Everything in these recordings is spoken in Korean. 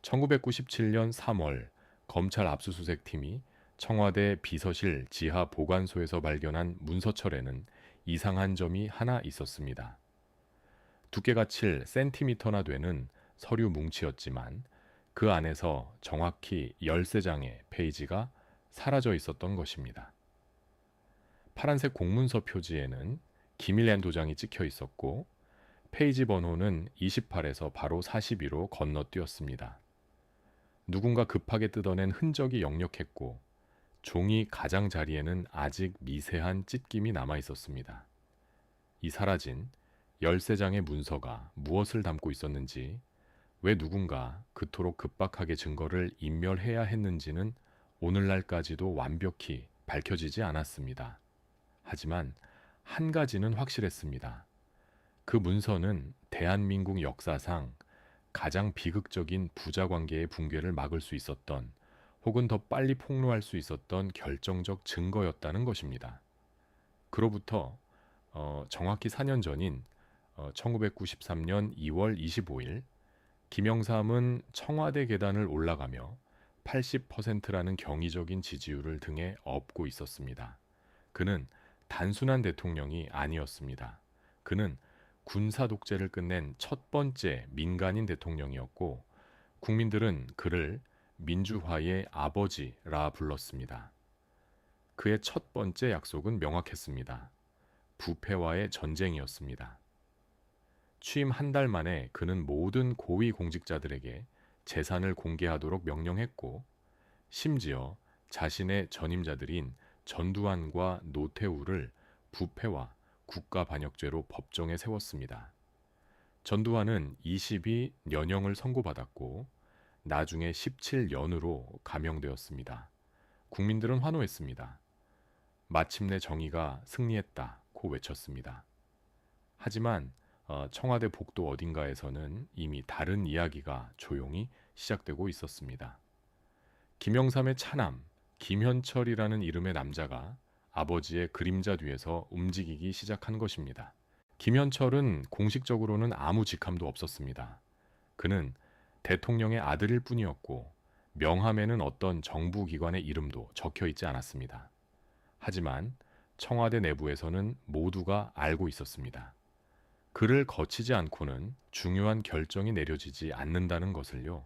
1997년 3월 검찰 압수수색팀이 청와대 비서실 지하 보관소에서 발견한 문서철에는 이상한 점이 하나 있었습니다. 두께가 7cm나 되는 서류 뭉치였지만 그 안에서 정확히 13장의 페이지가 사라져 있었던 것입니다. 파란색 공문서 표지에는 기밀엔 도장이 찍혀 있었고 페이지 번호는 28에서 바로 42로 건너뛰었습니다. 누군가 급하게 뜯어낸 흔적이 역력했고 종이 가장자리에는 아직 미세한 찢김이 남아 있었습니다. 이 사라진 13장의 문서가 무엇을 담고 있었는지, 왜 누군가 그토록 급박하게 증거를 인멸해야 했는지는 오늘날까지도 완벽히 밝혀지지 않았습니다. 하지만 한 가지는 확실했습니다. 그 문서는 대한민국 역사상 가장 비극적인 부자관계의 붕괴를 막을 수 있었던, 혹은 더 빨리 폭로할 수 있었던 결정적 증거였다는 것입니다. 그로부터 정확히 4년 전인 1993년 2월 25일 김영삼은 청와대 계단을 올라가며 80%라는 경이적인 지지율을 등에 업고 있었습니다. 그는 단순한 대통령이 아니었습니다. 그는 군사 독재를 끝낸 첫 번째 민간인 대통령이었고 국민들은 그를 민주화의 아버지라 불렀습니다. 그의 첫 번째 약속은 명확했습니다. 부패와의 전쟁이었습니다. 취임 한 달 만에 그는 모든 고위 공직자들에게 재산을 공개하도록 명령했고 심지어 자신의 전임자들인 전두환과 노태우를 부패와 국가반역죄로 법정에 세웠습니다. 전두환은 22년형을 선고받았고 나중에 17년으로 감형되었습니다. 국민들은 환호했습니다. 마침내 정의가 승리했다고 외쳤습니다. 하지만 청와대 복도 어딘가에서는 이미 다른 이야기가 조용히 시작되고 있었습니다. 김영삼의 차남, 김현철이라는 이름의 남자가 아버지의 그림자 뒤에서 움직이기 시작한 것입니다. 김현철은 공식적으로는 아무 직함도 없었습니다. 그는 대통령의 아들일 뿐이었고 명함에는 어떤 정부기관의 이름도 적혀 있지 않았습니다. 하지만 청와대 내부에서는 모두가 알고 있었습니다. 그를 거치지 않고는 중요한 결정이 내려지지 않는다는 것을요.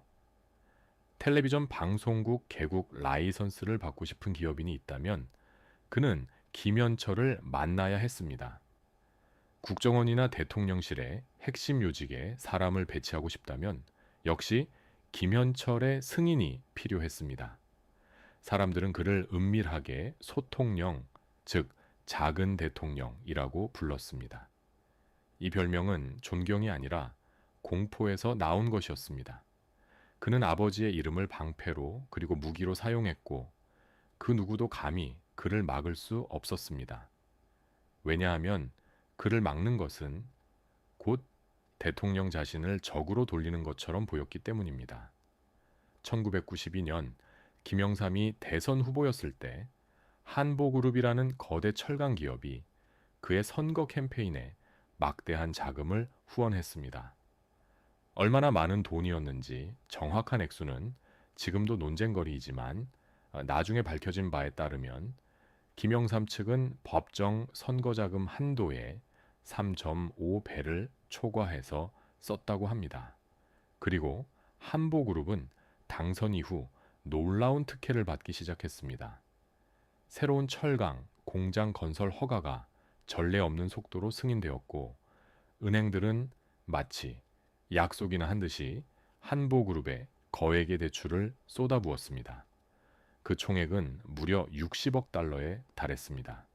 텔레비전 방송국 개국 라이선스를 받고 싶은 기업인이 있다면 그는 김현철을 만나야 했습니다. 국정원이나 대통령실의 핵심 요직에 사람을 배치하고 싶다면 역시 김현철의 승인이 필요했습니다. 사람들은 그를 은밀하게 소통령, 즉 작은 대통령이라고 불렀습니다. 이 별명은 존경이 아니라 공포에서 나온 것이었습니다. 그는 아버지의 이름을 방패로 그리고 무기로 사용했고 그 누구도 감히 그를 막을 수 없었습니다. 왜냐하면 그를 막는 것은 곧 대통령 자신을 적으로 돌리는 것처럼 보였기 때문입니다. 1992년 김영삼이 대선 후보였을 때 한보그룹이라는 거대 철강 기업이 그의 선거 캠페인에 막대한 자금을 후원했습니다. 얼마나 많은 돈이었는지 정확한 액수는 지금도 논쟁거리이지만 나중에 밝혀진 바에 따르면 김영삼 측은 법정 선거자금 한도의 3.5배를 초과해서 썼다고 합니다. 그리고 한보그룹은 당선 이후 놀라운 특혜를 받기 시작했습니다. 새로운 철강, 공장 건설 허가가 전례 없는 속도로 승인되었고 은행들은 마치 약속이나 한 듯이 한보그룹에 거액의 대출을 쏟아부었습니다. 그 총액은 무려 60억 달러에 달했습니다.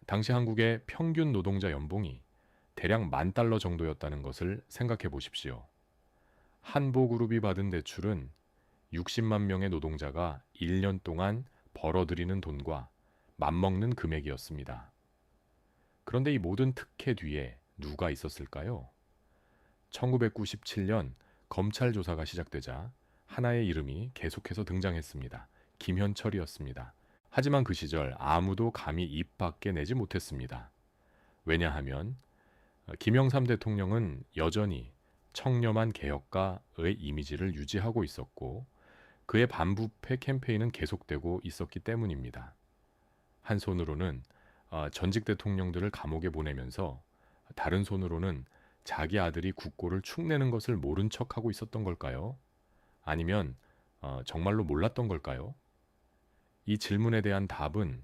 당시 한국의 평균 노동자 연봉이 대략 $10,000 정도였다는 것을 생각해 보십시오. 한보그룹이 받은 대출은 60만 명의 노동자가 1년 동안 벌어들이는 돈과 맞먹는 금액이었습니다. 그런데 이 모든 특혜 뒤에 누가 있었을까요? 1997년 검찰 조사가 시작되자 하나의 이름이 계속해서 등장했습니다. 김현철이었습니다. 하지만 그 시절 아무도 감히 입 밖에 내지 못했습니다. 왜냐하면 김영삼 대통령은 여전히 청렴한 개혁가의 이미지를 유지하고 있었고 그의 반부패 캠페인은 계속되고 있었기 때문입니다. 한 손으로는 전직 대통령들을 감옥에 보내면서 다른 손으로는 자기 아들이 국고를 축내는 것을 모른 척하고 있었던 걸까요? 아니면 정말로 몰랐던 걸까요? 이 질문에 대한 답은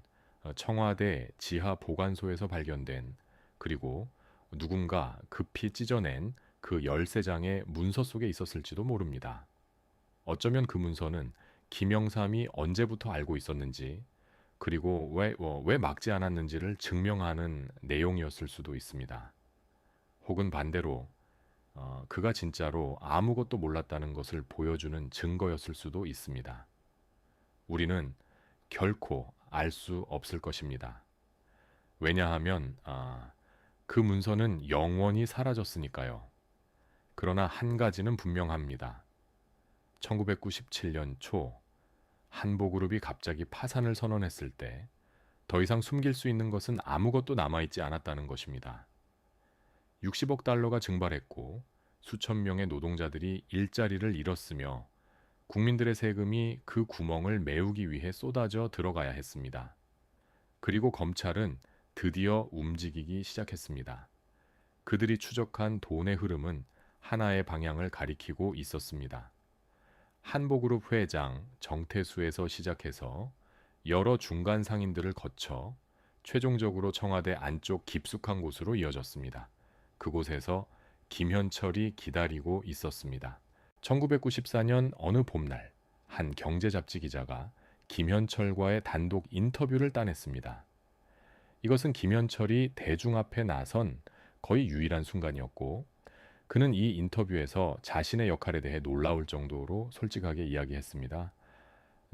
청와대 지하 보관소에서 발견된 그리고 누군가 급히 찢어낸 그 13장의 문서 속에 있었을지도 모릅니다. 어쩌면 그 문서는 김영삼이 언제부터 알고 있었는지 그리고 왜 막지 않았는지를 증명하는 내용이었을 수도 있습니다. 혹은 반대로 그가 진짜로 아무것도 몰랐다는 것을 보여주는 증거였을 수도 있습니다. 우리는 결코 알 수 없을 것입니다. 왜냐하면 그 문서는 영원히 사라졌으니까요. 그러나 한 가지는 분명합니다. 1997년 초 한보그룹이 갑자기 파산을 선언했을 때 더 이상 숨길 수 있는 것은 아무것도 남아있지 않았다는 것입니다. 60억 달러가 증발했고 수천 명의 노동자들이 일자리를 잃었으며 국민들의 세금이 그 구멍을 메우기 위해 쏟아져 들어가야 했습니다. 그리고 검찰은 드디어 움직이기 시작했습니다. 그들이 추적한 돈의 흐름은 하나의 방향을 가리키고 있었습니다. 한보그룹 회장 정태수에서 시작해서 여러 중간 상인들을 거쳐 최종적으로 청와대 안쪽 깊숙한 곳으로 이어졌습니다. 그곳에서 김현철이 기다리고 있었습니다. 1994년 어느 봄날 한 경제 잡지 기자가 김현철과의 단독 인터뷰를 따냈습니다. 이것은 김현철이 대중 앞에 나선 거의 유일한 순간이었고 그는 이 인터뷰에서 자신의 역할에 대해 놀라울 정도로 솔직하게 이야기했습니다.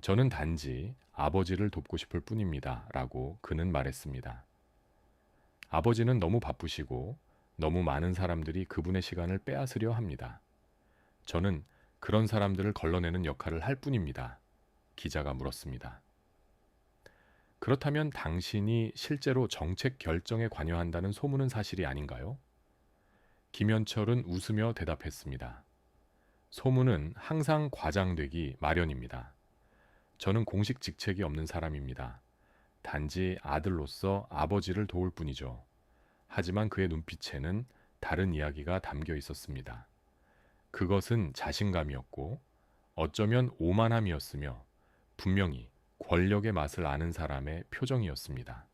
저는 단지 아버지를 돕고 싶을 뿐입니다. 라고 그는 말했습니다. 아버지는 너무 바쁘시고 너무 많은 사람들이 그분의 시간을 빼앗으려 합니다. 저는 그런 사람들을 걸러내는 역할을 할 뿐입니다. 기자가 물었습니다. 그렇다면 당신이 실제로 정책 결정에 관여한다는 소문은 사실이 아닌가요? 김현철은 웃으며 대답했습니다. 소문은 항상 과장되기 마련입니다. 저는 공식 직책이 없는 사람입니다. 단지 아들로서 아버지를 도울 뿐이죠. 하지만 그의 눈빛에는 다른 이야기가 담겨 있었습니다. 그것은 자신감이었고 어쩌면 오만함이었으며 분명히 권력의 맛을 아는 사람의 표정이었습니다.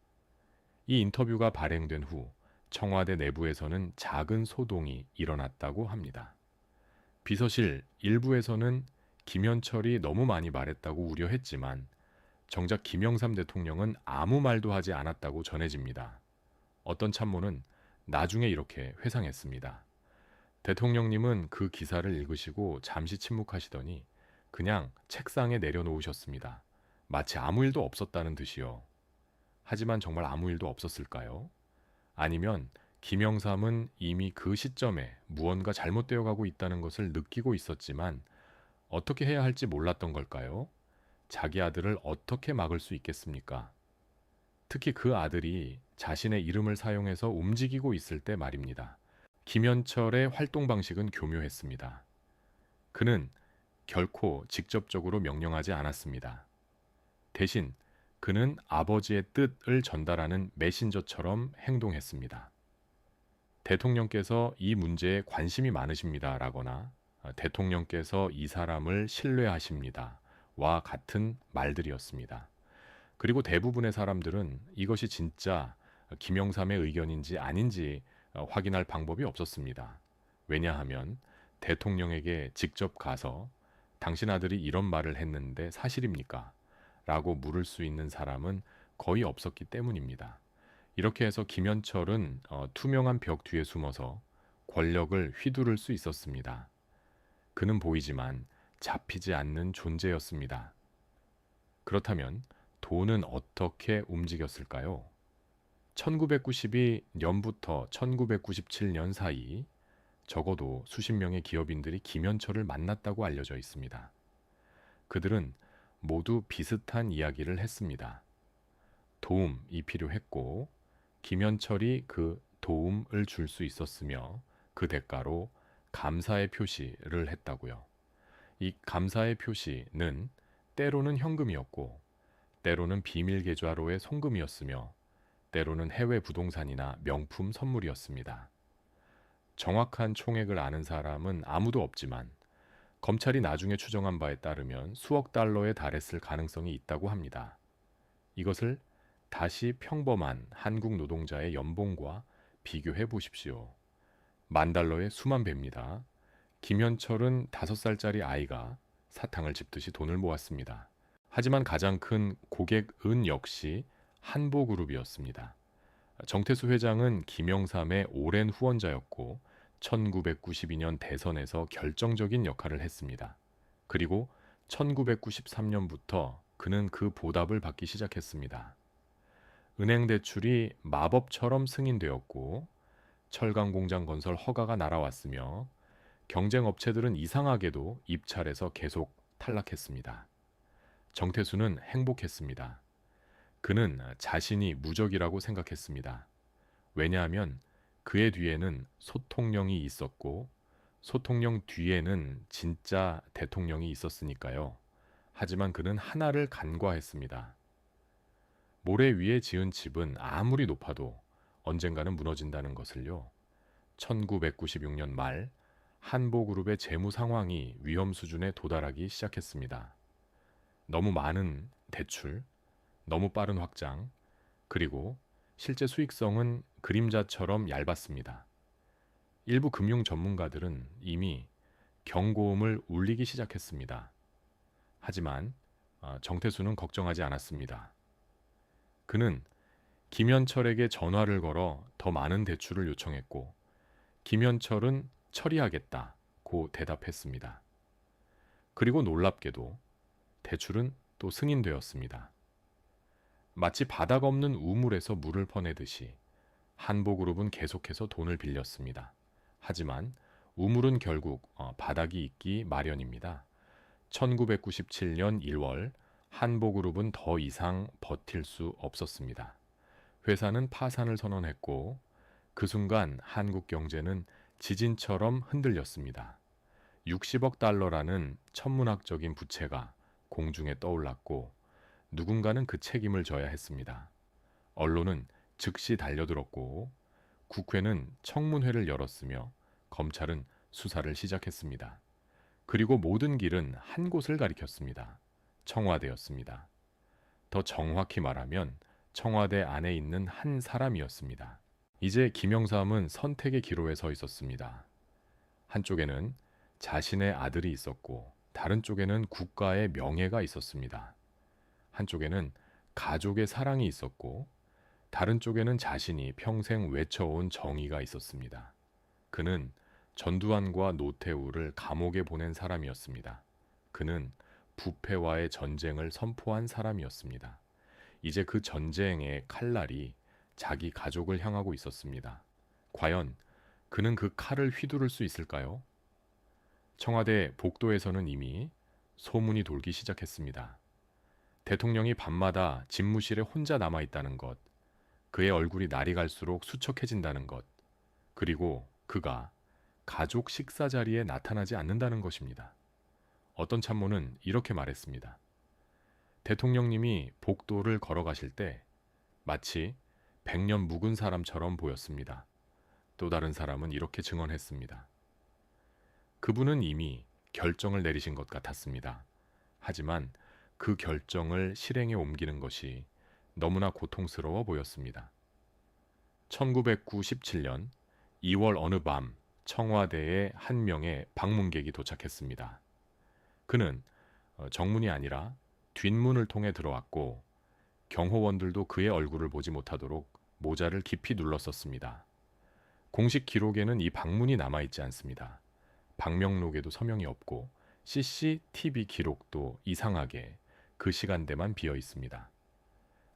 이 인터뷰가 발행된 후 청와대 내부에서는 작은 소동이 일어났다고 합니다. 비서실 일부에서는 김현철이 너무 많이 말했다고 우려했지만 정작 김영삼 대통령은 아무 말도 하지 않았다고 전해집니다. 어떤 참모는 나중에 이렇게 회상했습니다. 대통령님은 그 기사를 읽으시고 잠시 침묵하시더니 그냥 책상에 내려놓으셨습니다. 마치 아무 일도 없었다는 듯이요. 하지만 정말 아무 일도 없었을까요? 아니면 김영삼은 이미 그 시점에 무언가 잘못되어 가고 있다는 것을 느끼고 있었지만 어떻게 해야 할지 몰랐던 걸까요? 자기 아들을 어떻게 막을 수 있겠습니까? 특히 그 아들이 자신의 이름을 사용해서 움직이고 있을 때 말입니다. 김현철의 활동 방식은 교묘했습니다. 그는 결코 직접적으로 명령하지 않았습니다. 대신 그는 아버지의 뜻을 전달하는 메신저처럼 행동했습니다. 대통령께서 이 문제에 관심이 많으십니다. 라거나 대통령께서 이 사람을 신뢰하십니다. 와 같은 말들이었습니다. 그리고 대부분의 사람들은 이것이 진짜 김영삼의 의견인지 아닌지 확인할 방법이 없었습니다. 왜냐하면 대통령에게 직접 가서 당신 아들이 이런 말을 했는데 사실입니까? 라고 물을 수 있는 사람은 거의 없었기 때문입니다. 이렇게 해서 김현철은 투명한 벽 뒤에 숨어서 권력을 휘두를 수 있었습니다. 그는 보이지만 잡히지 않는 존재였습니다. 그렇다면 돈은 어떻게 움직였을까요? 1992년부터 1997년 사이 적어도 수십 명의 기업인들이 김현철을 만났다고 알려져 있습니다. 그들은 모두 비슷한 이야기를 했습니다. 도움이 필요했고 김현철이 그 도움을 줄 수 있었으며 그 대가로 감사의 표시를 했다고요. 이 감사의 표시는 때로는 현금이었고 때로는 비밀 계좌로의 송금이었으며 때로는 해외 부동산이나 명품 선물이었습니다. 정확한 총액을 아는 사람은 아무도 없지만 검찰이 나중에 추정한 바에 따르면 수억 달러에 달했을 가능성이 있다고 합니다. 이것을 다시 평범한 한국 노동자의 연봉과 비교해 보십시오. 10,000달러의 수만 배입니다. 김현철은 5살짜리 아이가 사탕을 집듯이 돈을 모았습니다. 하지만 가장 큰 고객은 역시 한보그룹이었습니다. 정태수 회장은 김영삼의 오랜 후원자였고 1992년 대선에서 결정적인 역할을 했습니다. 그리고 1993년부터 그는 그 보답을 받기 시작했습니다. 은행 대출이 마법처럼 승인되었고 철강 공장 건설 허가가 날아왔으며 경쟁 업체들은 이상하게도 입찰에서 계속 탈락했습니다. 정태수는 행복했습니다. 그는 자신이 무적이라고 생각했습니다. 왜냐하면 그의 뒤에는 소통령이 있었고 소통령 뒤에는 진짜 대통령이 있었으니까요. 하지만 그는 하나를 간과했습니다. 모래 위에 지은 집은 아무리 높아도 언젠가는 무너진다는 것을요. 1996년 말 한보그룹의 재무 상황이 위험 수준에 도달하기 시작했습니다. 너무 많은 대출, 너무 빠른 확장, 그리고 실제 수익성은 그림자처럼 얇았습니다. 일부 금융 전문가들은 이미 경고음을 울리기 시작했습니다. 하지만 정태수는 걱정하지 않았습니다. 그는 김현철에게 전화를 걸어 더 많은 대출을 요청했고 김현철은 처리하겠다고 대답했습니다. 그리고 놀랍게도 대출은 또 승인되었습니다. 마치 바닥 없는 우물에서 물을 퍼내듯이 한보그룹은 계속해서 돈을 빌렸습니다. 하지만 우물은 결국 바닥이 있기 마련입니다. 1997년 1월 한보그룹은 더 이상 버틸 수 없었습니다. 회사는 파산을 선언했고 그 순간 한국 경제는 지진처럼 흔들렸습니다. 60억 달러라는 천문학적인 부채가 공중에 떠올랐고 누군가는 그 책임을 져야 했습니다. 언론은 즉시 달려들었고 국회는 청문회를 열었으며 검찰은 수사를 시작했습니다. 그리고 모든 길은 한 곳을 가리켰습니다. 청와대였습니다. 더 정확히 말하면 청와대 안에 있는 한 사람이었습니다. 이제 김영삼은 선택의 기로에 서 있었습니다. 한쪽에는 자신의 아들이 있었고 다른 쪽에는 국가의 명예가 있었습니다. 한쪽에는 가족의 사랑이 있었고 다른 쪽에는 자신이 평생 외쳐온 정의가 있었습니다. 그는 전두환과 노태우를 감옥에 보낸 사람이었습니다. 그는 부패와의 전쟁을 선포한 사람이었습니다. 이제 그 전쟁의 칼날이 자기 가족을 향하고 있었습니다. 과연 그는 그 칼을 휘두를 수 있을까요? 청와대 복도에서는 이미 소문이 돌기 시작했습니다. 대통령이 밤마다 집무실에 혼자 남아있다는 것, 그의 얼굴이 날이 갈수록 수척해진다는 것, 그리고 그가 가족 식사 자리에 나타나지 않는다는 것입니다. 어떤 참모는 이렇게 말했습니다. 대통령님이 복도를 걸어가실 때 마치 100년 묵은 사람처럼 보였습니다. 또 다른 사람은 이렇게 증언했습니다. 그분은 이미 결정을 내리신 것 같았습니다. 하지만 그 결정을 실행에 옮기는 것이 너무나 고통스러워 보였습니다. 1997년 2월 어느 밤 청와대에 한 명의 방문객이 도착했습니다. 그는 정문이 아니라 뒷문을 통해 들어왔고 경호원들도 그의 얼굴을 보지 못하도록 모자를 깊이 눌렀었습니다. 공식 기록에는 이 방문이 남아있지 않습니다. 방명록에도 서명이 없고 CCTV 기록도 이상하게 그 시간대만 비어 있습니다.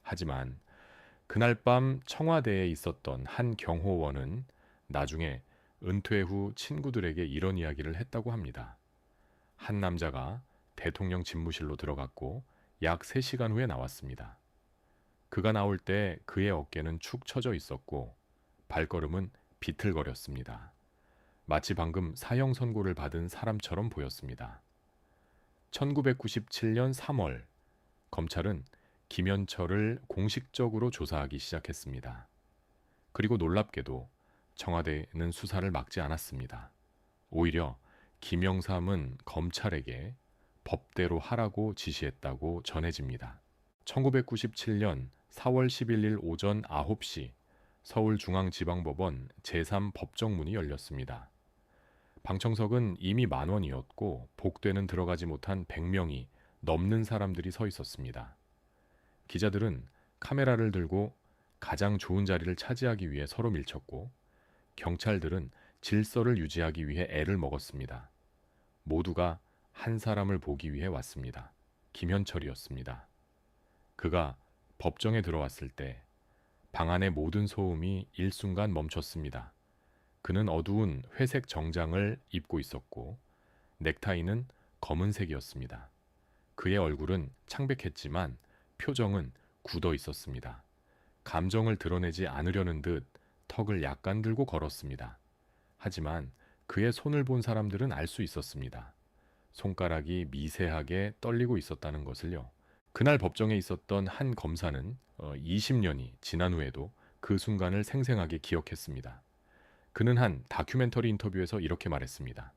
하지만 그날 밤 청와대에 있었던 한 경호원은 나중에 은퇴 후 친구들에게 이런 이야기를 했다고 합니다. 한 남자가 대통령 집무실로 들어갔고 약 3시간 후에 나왔습니다. 그가 나올 때 그의 어깨는 축 처져 있었고 발걸음은 비틀거렸습니다. 마치 방금 사형 선고를 받은 사람처럼 보였습니다. 1997년 3월, 검찰은 김현철을 공식적으로 조사하기 시작했습니다. 그리고 놀랍게도 청와대는 수사를 막지 않았습니다. 오히려 김영삼은 검찰에게 법대로 하라고 지시했다고 전해집니다. 1997년 4월 11일 오전 9시 서울중앙지방법원 제3법정문이 열렸습니다. 방청석은 이미 만원이었고 복되는 들어가지 못한 100명이 넘는 사람들이 서 있었습니다. 기자들은 카메라를 들고 가장 좋은 자리를 차지하기 위해 서로 밀쳤고 경찰들은 질서를 유지하기 위해 애를 먹었습니다. 모두가 한 사람을 보기 위해 왔습니다. 김현철이었습니다. 그가 법정에 들어왔을 때 방 안의 모든 소음이 일순간 멈췄습니다. 그는 어두운 회색 정장을 입고 있었고 넥타이는 검은색이었습니다. 그의 얼굴은 창백했지만 표정은 굳어 있었습니다. 감정을 드러내지 않으려는 듯 턱을 약간 들고 걸었습니다. 하지만 그의 손을 본 사람들은 알 수 있었습니다. 손가락이 미세하게 떨리고 있었다는 것을요. 그날 법정에 있었던 한 검사는 20년이 지난 후에도 그 순간을 생생하게 기억했습니다. 그는 한 다큐멘터리 인터뷰에서 이렇게 말했습니다.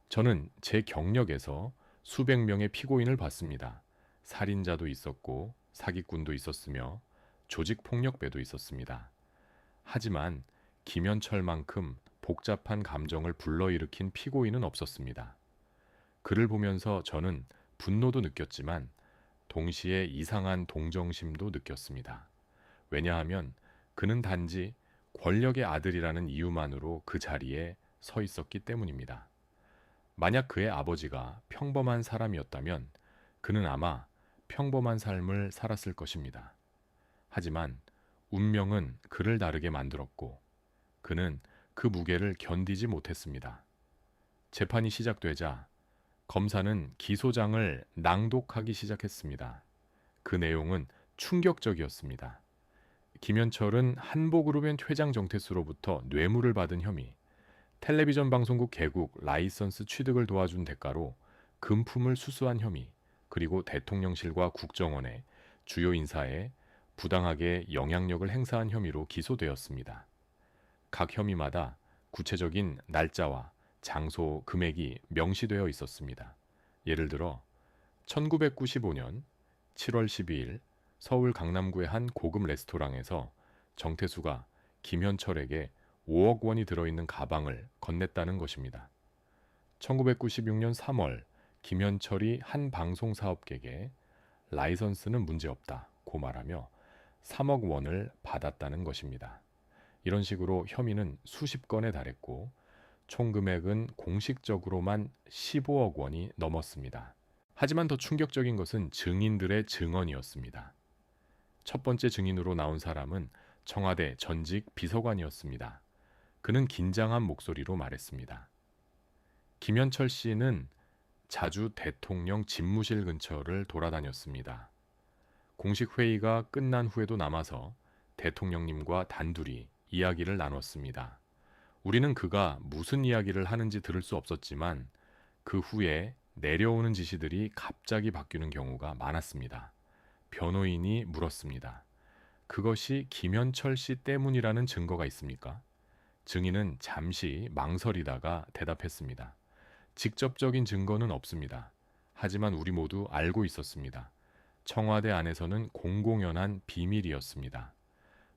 저는 제 경력에서 수백 명의 피고인을 봤습니다. 살인자도 있었고 사기꾼도 있었으며 조직폭력배도 있었습니다. 하지만 김현철만큼 복잡한 감정을 불러일으킨 피고인은 없었습니다. 그를 보면서 저는 분노도 느꼈지만 동시에 이상한 동정심도 느꼈습니다. 왜냐하면 그는 단지 권력의 아들이라는 이유만으로 그 자리에 서 있었기 때문입니다. 만약 그의 아버지가 평범한 사람이었다면 그는 아마 평범한 삶을 살았을 것입니다. 하지만 운명은 그를 다르게 만들었고 그는 그 무게를 견디지 못했습니다. 재판이 시작되자 검사는 기소장을 낭독하기 시작했습니다. 그 내용은 충격적이었습니다. 김현철은 한복그룹의 회장 정태수로부터 뇌물을 받은 혐의, 텔레비전 방송국 개국 라이선스 취득을 도와준 대가로 금품을 수수한 혐의, 그리고 대통령실과 국정원의 주요 인사에 부당하게 영향력을 행사한 혐의로 기소되었습니다. 각 혐의마다 구체적인 날짜와 장소, 금액이 명시되어 있었습니다. 예를 들어 1995년 7월 12일 서울 강남구의 한 고급 레스토랑에서 정태수가 김현철에게 5억 원이 들어있는 가방을 건넸다는 것입니다. 1996년 3월 김현철이 한 방송사업객에 라이선스는 문제없다고 말하며 3억 원을 받았다는 것입니다. 이런 식으로 혐의는 수십 건에 달했고 총 금액은 공식적으로만 15억 원이 넘었습니다. 하지만 더 충격적인 것은 증인들의 증언이었습니다. 첫 번째 증인으로 나온 사람은 청와대 전직 비서관이었습니다. 그는 긴장한 목소리로 말했습니다. 김현철 씨는 자주 대통령 집무실 근처를 돌아다녔습니다. 공식 회의가 끝난 후에도 남아서 대통령님과 단둘이 이야기를 나눴습니다. 우리는 그가 무슨 이야기를 하는지 들을 수 없었지만 그 후에 내려오는 지시들이 갑자기 바뀌는 경우가 많았습니다. 변호인이 물었습니다. 그것이 김현철 씨 때문이라는 증거가 있습니까? 증인은 잠시 망설이다가 대답했습니다. 직접적인 증거는 없습니다. 하지만 우리 모두 알고 있었습니다. 청와대 안에서는 공공연한 비밀이었습니다.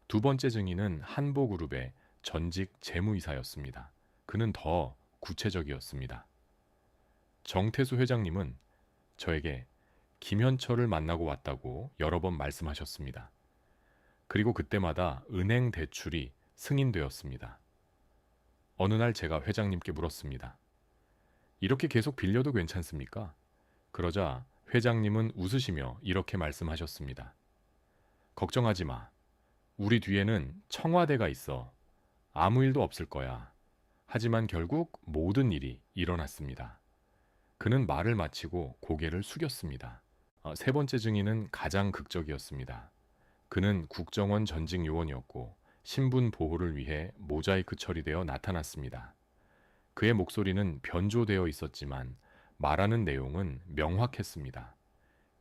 두 번째 증인은 한보그룹의 전직 재무이사였습니다. 그는 더 구체적이었습니다. 정태수 회장님은 저에게 김현철을 만나고 왔다고 여러 번 말씀하셨습니다. 그리고 그때마다 은행 대출이 승인되었습니다. 어느 날 제가 회장님께 물었습니다. 이렇게 계속 빌려도 괜찮습니까? 그러자 회장님은 웃으시며 이렇게 말씀하셨습니다. 걱정하지 마. 우리 뒤에는 청와대가 있어. 아무 일도 없을 거야. 하지만 결국 모든 일이 일어났습니다. 그는 말을 마치고 고개를 숙였습니다. 세 번째 증인은 가장 극적이었습니다. 그는 국정원 전직 요원이었고 신분 보호를 위해 모자이크 처리되어 나타났습니다. 그의 목소리는 변조되어 있었지만 말하는 내용은 명확했습니다.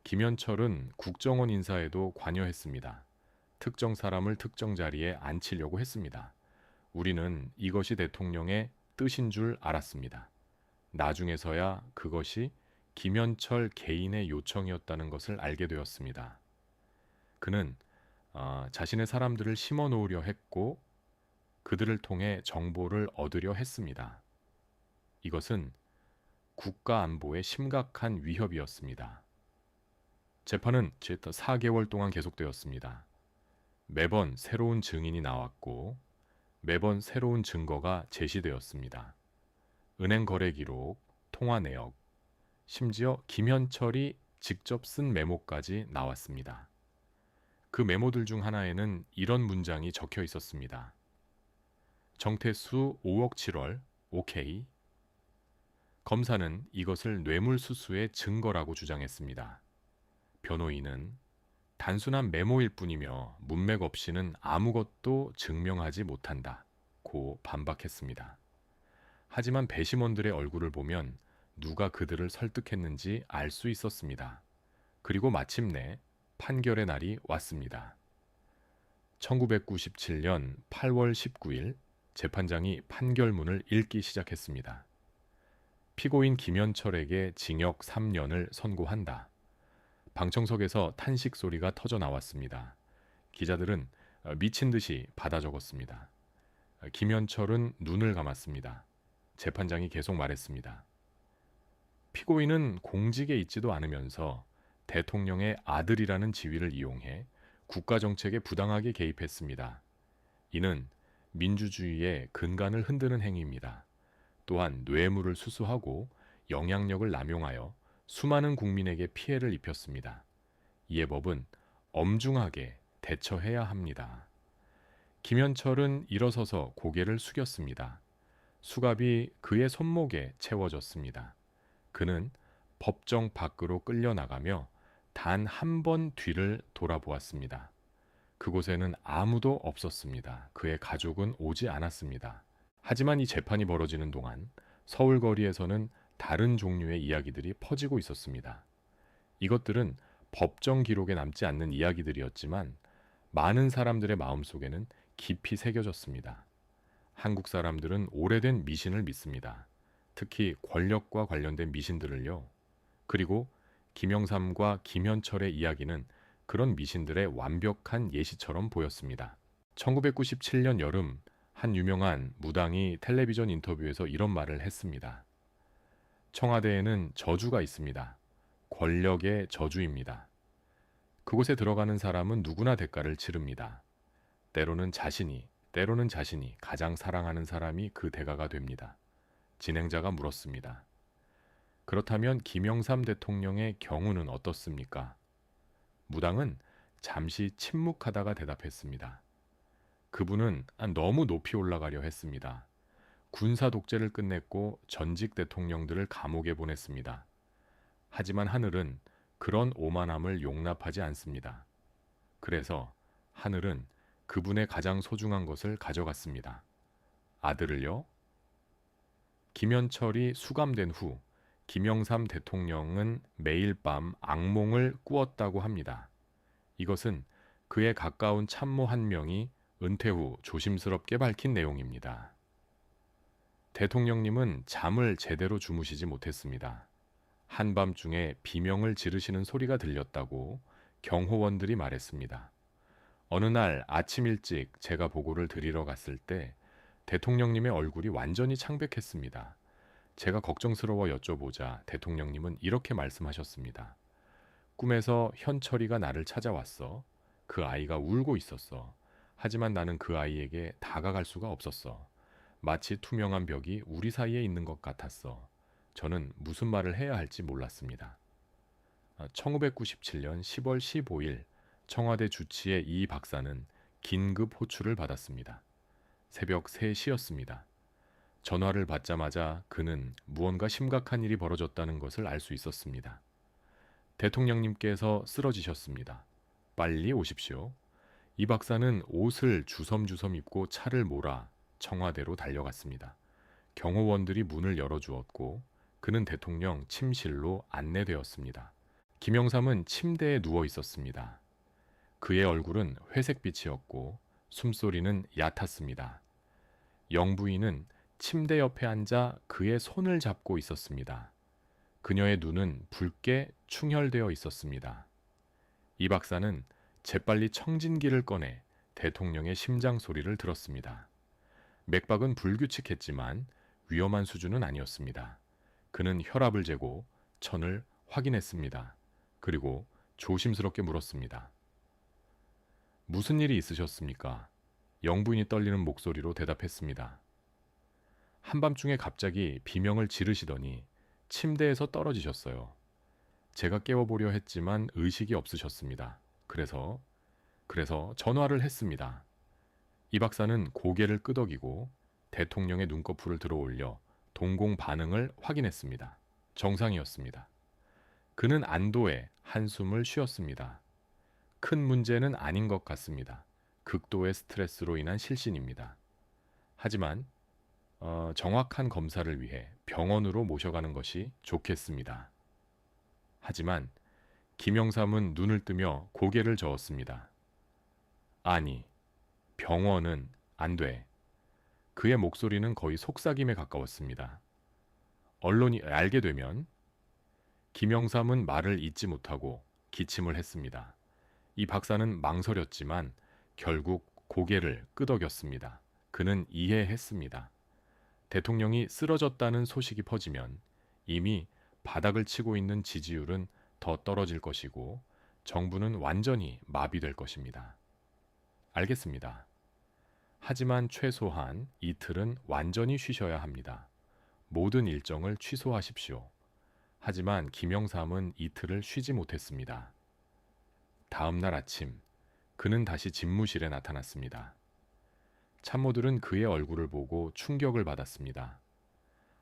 김현철은 국정원 인사에도 관여했습니다. 특정 사람을 특정 자리에 앉히려고 했습니다. 우리는 이것이 대통령의 뜻인 줄 알았습니다. 나중에서야 그것이 김현철 개인의 요청이었다는 것을 알게 되었습니다. 그는 자신의 사람들을 심어 놓으려 했고 그들을 통해 정보를 얻으려 했습니다. 이것은 국가 안보에 심각한 위협이었습니다. 재판은 4개월 동안 계속되었습니다. 매번 새로운 증인이 나왔고 매번 새로운 증거가 제시되었습니다. 은행 거래 기록, 통화 내역, 심지어 김현철이 직접 쓴 메모까지 나왔습니다. 그 메모들 중 하나에는 이런 문장이 적혀 있었습니다. 정태수 5억 7월, 오케이. 검사는 이것을 뇌물수수의 증거라고 주장했습니다. 변호인은 단순한 메모일 뿐이며 문맥 없이는 아무것도 증명하지 못한다고 반박했습니다. 하지만 배심원들의 얼굴을 보면 누가 그들을 설득했는지 알 수 있었습니다. 그리고 마침내 판결의 날이 왔습니다. 1997년 8월 19일 재판장이 판결문을 읽기 시작했습니다. 피고인 김현철에게 징역 3년을 선고한다. 방청석에서 탄식 소리가 터져 나왔습니다. 기자들은 미친 듯이 받아 적었습니다. 김현철은 눈을 감았습니다. 재판장이 계속 말했습니다. 피고인은 공직에 있지도 않으면서 대통령의 아들이라는 지위를 이용해 국가 정책에 부당하게 개입했습니다. 이는 민주주의의 근간을 흔드는 행위입니다. 또한 뇌물을 수수하고 영향력을 남용하여 수많은 국민에게 피해를 입혔습니다. 이에 법은 엄중하게 대처해야 합니다. 김현철은 일어서서 고개를 숙였습니다. 수갑이 그의 손목에 채워졌습니다. 그는 법정 밖으로 끌려나가며 단 한 번 뒤를 돌아보았습니다. 그곳에는 아무도 없었습니다. 그의 가족은 오지 않았습니다. 하지만 이 재판이 벌어지는 동안 서울 거리에서는 다른 종류의 이야기들이 퍼지고 있었습니다. 이것들은 법정 기록에 남지 않는 이야기들이었지만 많은 사람들의 마음속에는 깊이 새겨졌습니다. 한국 사람들은 오래된 미신을 믿습니다. 특히 권력과 관련된 미신들을요. 그리고 김영삼과 김현철의 이야기는 그런 미신들의 완벽한 예시처럼 보였습니다. 1997년 여름 한 유명한 무당이 텔레비전 인터뷰에서 이런 말을 했습니다. 청와대에는 저주가 있습니다. 권력의 저주입니다. 그곳에 들어가는 사람은 누구나 대가를 치릅니다. 때로는 자신이 가장 사랑하는 사람이 그 대가가 됩니다. 진행자가 물었습니다. 그렇다면 김영삼 대통령의 경우는 어떻습니까? 무당은 잠시 침묵하다가 대답했습니다. 그분은 너무 높이 올라가려 했습니다. 군사 독재를 끝냈고 전직 대통령들을 감옥에 보냈습니다. 하지만 하늘은 그런 오만함을 용납하지 않습니다. 그래서 하늘은 그분의 가장 소중한 것을 가져갔습니다. 아들을요? 김현철이 수감된 후 김영삼 대통령은 매일 밤 악몽을 꾸었다고 합니다. 이것은 그의 가까운 참모 한 명이 은퇴 후 조심스럽게 밝힌 내용입니다. 대통령님은 잠을 제대로 주무시지 못했습니다. 한밤중에 비명을 지르시는 소리가 들렸다고 경호원들이 말했습니다. 어느 날 아침 일찍 제가 보고를 드리러 갔을 때 대통령님의 얼굴이 완전히 창백했습니다. 제가 걱정스러워 여쭤보자 대통령님은 이렇게 말씀하셨습니다. 꿈에서 현철이가 나를 찾아왔어. 그 아이가 울고 있었어. 하지만 나는 그 아이에게 다가갈 수가 없었어. 마치 투명한 벽이 우리 사이에 있는 것 같았어. 저는 무슨 말을 해야 할지 몰랐습니다. 1997년 10월 15일 청와대 주치의 이 박사는 긴급 호출을 받았습니다. 새벽 3시였습니다. 전화를 받자마자 그는 무언가 심각한 일이 벌어졌다는 것을 알 수 있었습니다. 대통령님께서 쓰러지셨습니다. 빨리 오십시오. 이 박사는 옷을 주섬주섬 입고 차를 몰아 청와대로 달려갔습니다. 경호원들이 문을 열어주었고 그는 대통령 침실로 안내되었습니다. 김영삼은 침대에 누워 있었습니다. 그의 얼굴은 회색빛이었고 숨소리는 얕았습니다. 영부인은 침대 옆에 앉아 그의 손을 잡고 있었습니다. 그녀의 눈은 붉게 충혈되어 있었습니다. 이 박사는 재빨리 청진기를 꺼내 대통령의 심장 소리를 들었습니다. 맥박은 불규칙했지만 위험한 수준은 아니었습니다. 그는 혈압을 재고 천을 확인했습니다. 그리고 조심스럽게 물었습니다. 무슨 일이 있으셨습니까? 영부인이 떨리는 목소리로 대답했습니다. 한밤중에 갑자기 비명을 지르시더니 침대에서 떨어지셨어요. 제가 깨워보려 했지만 의식이 없으셨습니다. 그래서 전화를 했습니다. 이 박사는 고개를 끄덕이고 대통령의 눈꺼풀을 들어 올려 동공 반응을 확인했습니다. 정상이었습니다. 그는 안도의 한숨을 쉬었습니다. 큰 문제는 아닌 것 같습니다. 극도의 스트레스로 인한 실신입니다. 하지만 정확한 검사를 위해 병원으로 모셔가는 것이 좋겠습니다. 하지만 김영삼은 눈을 뜨며 고개를 저었습니다. 아니, 병원은 안 돼. 그의 목소리는 거의 속삭임에 가까웠습니다. 언론이 알게 되면 김영삼은 말을 잇지 못하고 기침을 했습니다. 이 박사는 망설였지만 결국 고개를 끄덕였습니다. 그는 이해했습니다. 대통령이 쓰러졌다는 소식이 퍼지면 이미 바닥을 치고 있는 지지율은 더 떨어질 것이고 정부는 완전히 마비될 것입니다. 알겠습니다. 하지만 최소한 이틀은 완전히 쉬셔야 합니다. 모든 일정을 취소하십시오. 하지만 김영삼은 이틀을 쉬지 못했습니다. 다음 날 아침, 그는 다시 집무실에 나타났습니다. 참모들은 그의 얼굴을 보고 충격을 받았습니다.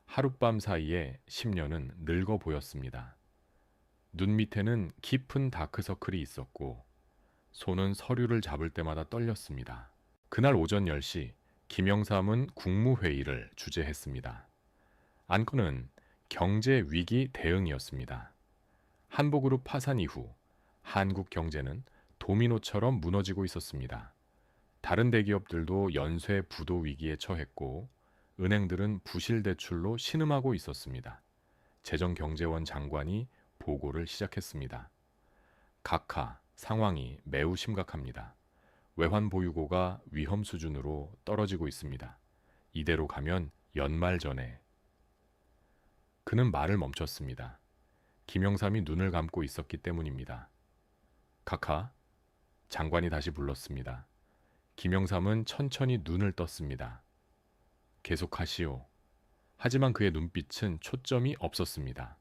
하룻밤 사이에 10년은 늙어 보였습니다. 눈 밑에는 깊은 다크서클이 있었고 손은 서류를 잡을 때마다 떨렸습니다. 그날 오전 10시 김영삼은 국무회의를 주재했습니다. 안건은 경제 위기 대응이었습니다. 한보그룹 파산 이후 한국 경제는 도미노처럼 무너지고 있었습니다. 다른 대기업들도 연쇄 부도 위기에 처했고 은행들은 부실 대출로 신음하고 있었습니다. 재정경제원 장관이 보고를 시작했습니다. 각하, 상황이 매우 심각합니다. 외환 보유고가 위험 수준으로 떨어지고 있습니다. 이대로 가면 연말 전에. 그는 말을 멈췄습니다. 김영삼이 눈을 감고 있었기 때문입니다. 각하, 장관이 다시 불렀습니다. 김영삼은 천천히 눈을 떴습니다. 계속하시오. 하지만 그의 눈빛은 초점이 없었습니다.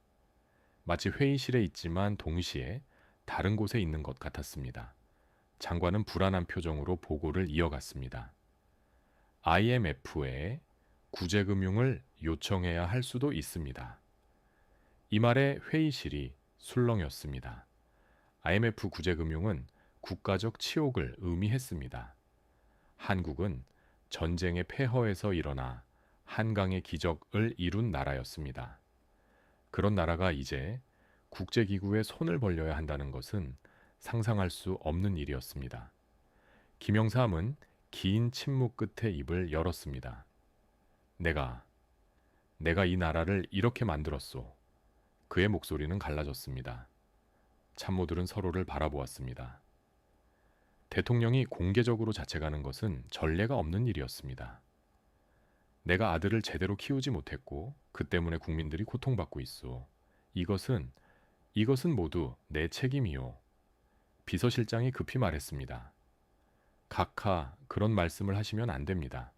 마치 회의실에 있지만 동시에 다른 곳에 있는 것 같았습니다. 장관은 불안한 표정으로 보고를 이어갔습니다. IMF에 구제금융을 요청해야 할 수도 있습니다. 이 말에 회의실이 술렁였습니다. IMF 구제금융은 국가적 치욕을 의미했습니다. 한국은 전쟁의 폐허에서 일어나 한강의 기적을 이룬 나라였습니다. 그런 나라가 이제 국제기구에 손을 벌려야 한다는 것은 상상할 수 없는 일이었습니다. 김영삼은 긴 침묵 끝에 입을 열었습니다. 내가 이 나라를 이렇게 만들었소. 그의 목소리는 갈라졌습니다. 참모들은 서로를 바라보았습니다. 대통령이 공개적으로 자책하는 것은 전례가 없는 일이었습니다. 내가 아들을 제대로 키우지 못했고 그 때문에 국민들이 고통받고 있소. 이것은 모두 내 책임이요. 비서실장이 급히 말했습니다. 각하, 그런 말씀을 하시면 안 됩니다.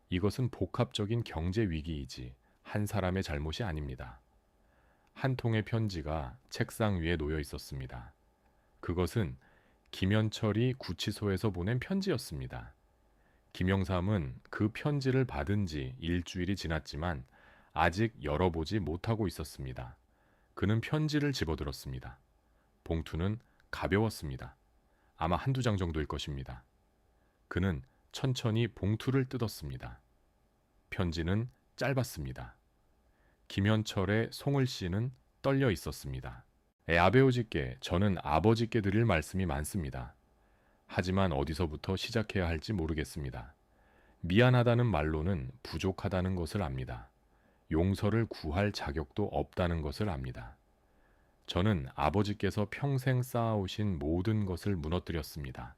이것은 복합적인 경제 위기이지 한 사람의 잘못이 아닙니다. 한 통의 편지가 책상 위에 놓여 있었습니다. 그것은 김현철이 구치소에서 보낸 편지였습니다. 김영삼은 그 편지를 받은 지 일주일이 지났지만 아직 열어보지 못하고 있었습니다. 그는 편지를 집어들었습니다. 봉투는 가벼웠습니다. 아마 한두 장 정도일 것입니다. 그는 천천히 봉투를 뜯었습니다. 편지는 짧았습니다. 김현철의 송을 씨는 떨려 있었습니다. 아베오지께 저는 아버지께 드릴 말씀이 많습니다. 하지만 어디서부터 시작해야 할지 모르겠습니다. 미안하다는 말로는 부족하다는 것을 압니다. 용서를 구할 자격도 없다는 것을 압니다. 저는 아버지께서 평생 쌓아오신 모든 것을 무너뜨렸습니다.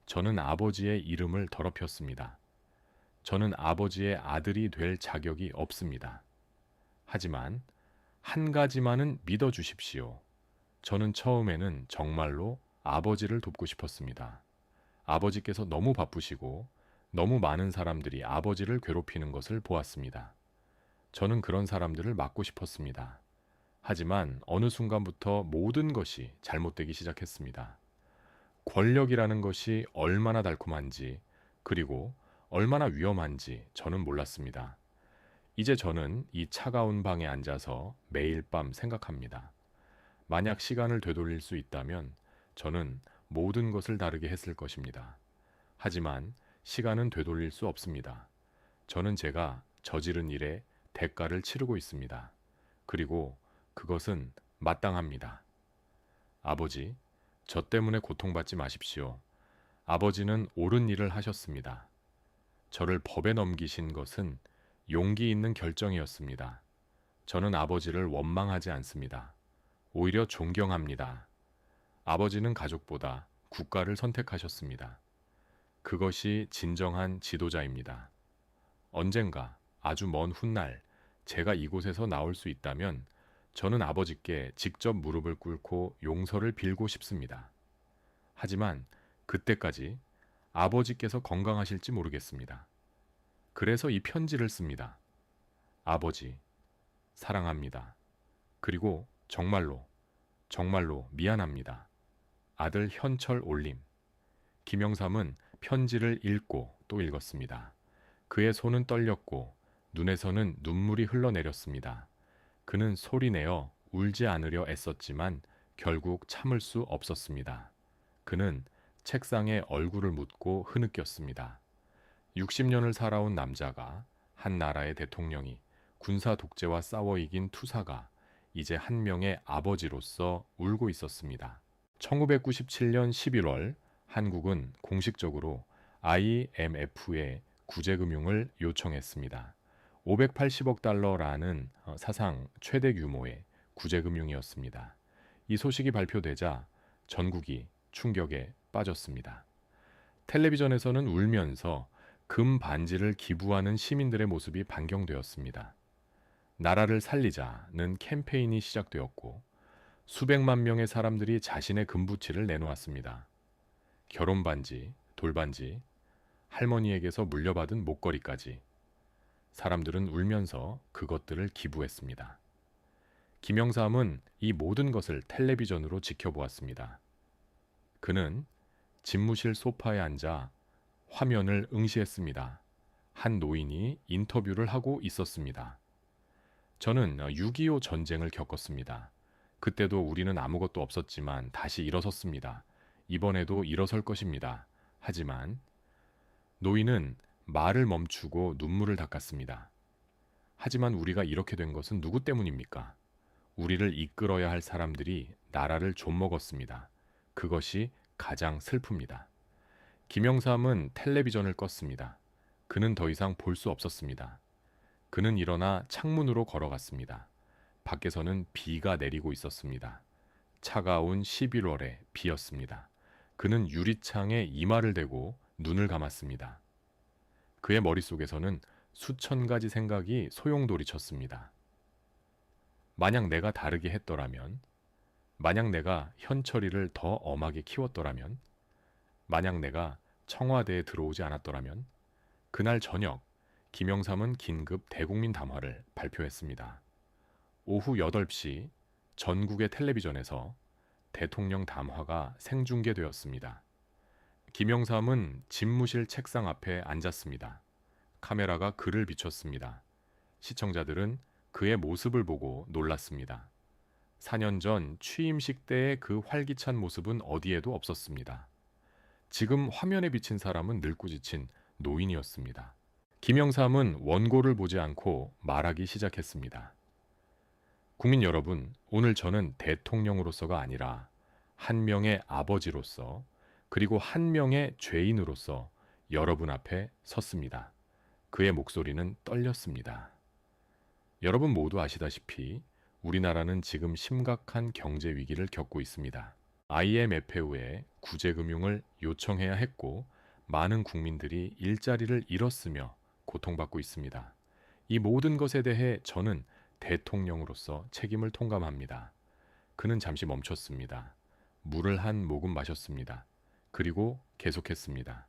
저는 아버지의 이름을 더럽혔습니다. 저는 아버지의 아들이 될 자격이 없습니다. 하지만 한 가지만은 믿어주십시오. 저는 처음에는 정말로 아버지를 돕고 싶었습니다. 아버지께서 너무 바쁘시고 너무 많은 사람들이 아버지를 괴롭히는 것을 보았습니다. 저는 그런 사람들을 막고 싶었습니다. 하지만 어느 순간부터 모든 것이 잘못되기 시작했습니다. 권력이라는 것이 얼마나 달콤한지 그리고 얼마나 위험한지 저는 몰랐습니다. 이제 저는 이 차가운 방에 앉아서 매일 밤 생각합니다. 만약 시간을 되돌릴 수 있다면 저는 모든 것을 다르게 했을 것입니다. 하지만 시간은 되돌릴 수 없습니다. 저는 제가 저지른 일에 대가를 치르고 있습니다. 그리고 그것은 마땅합니다. 아버지, 저 때문에 고통받지 마십시오. 아버지는 옳은 일을 하셨습니다. 저를 법에 넘기신 것은 용기 있는 결정이었습니다. 저는 아버지를 원망하지 않습니다. 오히려 존경합니다. 아버지는 가족보다 국가를 선택하셨습니다. 그것이 진정한 지도자입니다. 언젠가 아주 먼 훗날 제가 이곳에서 나올 수 있다면 저는 아버지께 직접 무릎을 꿇고 용서를 빌고 싶습니다. 하지만 그때까지 아버지께서 건강하실지 모르겠습니다. 그래서 이 편지를 씁니다. 아버지, 사랑합니다. 그리고 정말로 미안합니다. 아들 현철 올림. 김영삼은 편지를 읽고 또 읽었습니다. 그의 손은 떨렸고 눈에서는 눈물이 흘러내렸습니다. 그는 소리내어 울지 않으려 애썼지만 결국 참을 수 없었습니다. 그는 책상에 얼굴을 묻고 흐느꼈습니다. 60년을 살아온 남자가, 한 나라의 대통령이, 군사 독재와 싸워 이긴 투사가 이제 한 명의 아버지로서 울고 있었습니다. 1997년 11월 한국은 공식적으로 IMF에 구제금융을 요청했습니다. 580억 달러라는 사상 최대 규모의 구제금융이었습니다. 이 소식이 발표되자 전국이 충격에 빠졌습니다. 텔레비전에서는 울면서 금 반지를 기부하는 시민들의 모습이 반경되었습니다. 나라를 살리자는 캠페인이 시작되었고 수백만 명의 사람들이 자신의 금부치를 내놓았습니다. 결혼 반지, 돌반지, 할머니에게서 물려받은 목걸이까지 사람들은 울면서 그것들을 기부했습니다. 김영삼은 이 모든 것을 텔레비전으로 지켜보았습니다. 그는 집무실 소파에 앉아 화면을 응시했습니다. 한 노인이 인터뷰를 하고 있었습니다. 저는 6.25 전쟁을 겪었습니다. 그때도 우리는 아무것도 없었지만 다시 일어섰습니다. 이번에도 일어설 것입니다. 하지만 노인은 말을 멈추고 눈물을 닦았습니다. 하지만 우리가 이렇게 된 것은 누구 때문입니까? 우리를 이끌어야 할 사람들이 나라를 좀먹었습니다. 그것이 가장 슬픕니다. 김영삼은 텔레비전을 껐습니다. 그는 더 이상 볼 수 없었습니다. 그는 일어나 창문으로 걸어갔습니다. 밖에서는 비가 내리고 있었습니다. 차가운 11월의 비였습니다. 그는 유리창에 이마를 대고 눈을 감았습니다. 그의 머릿속에서는 수천 가지 생각이 소용돌이쳤습니다. 만약 내가 다르게 했더라면, 만약 내가 현철이를 더 엄하게 키웠더라면, 만약 내가 청와대에 들어오지 않았더라면, 그날 저녁 김영삼은 긴급 대국민 담화를 발표했습니다. 오후 8시 전국의 텔레비전에서 대통령 담화가 생중계되었습니다. 김영삼은 집무실 책상 앞에 앉았습니다. 카메라가 그를 비췄습니다. 시청자들은 그의 모습을 보고 놀랐습니다. 4년 전 취임식 때의 그 활기찬 모습은 어디에도 없었습니다. 지금 화면에 비친 사람은 늙고 지친 노인이었습니다. 김영삼은 원고를 보지 않고 말하기 시작했습니다. 국민 여러분, 오늘 저는 대통령으로서가 아니라 한 명의 아버지로서 그리고 한 명의 죄인으로서 여러분 앞에 섰습니다. 그의 목소리는 떨렸습니다. 여러분 모두 아시다시피 우리나라는 지금 심각한 경제 위기를 겪고 있습니다. IMF에 구제금융을 요청해야 했고 많은 국민들이 일자리를 잃었으며 고통받고 있습니다. 이 모든 것에 대해 저는 대통령으로서 책임을 통감합니다. 그는 잠시 멈췄습니다. 물을 한 모금 마셨습니다. 그리고 계속했습니다.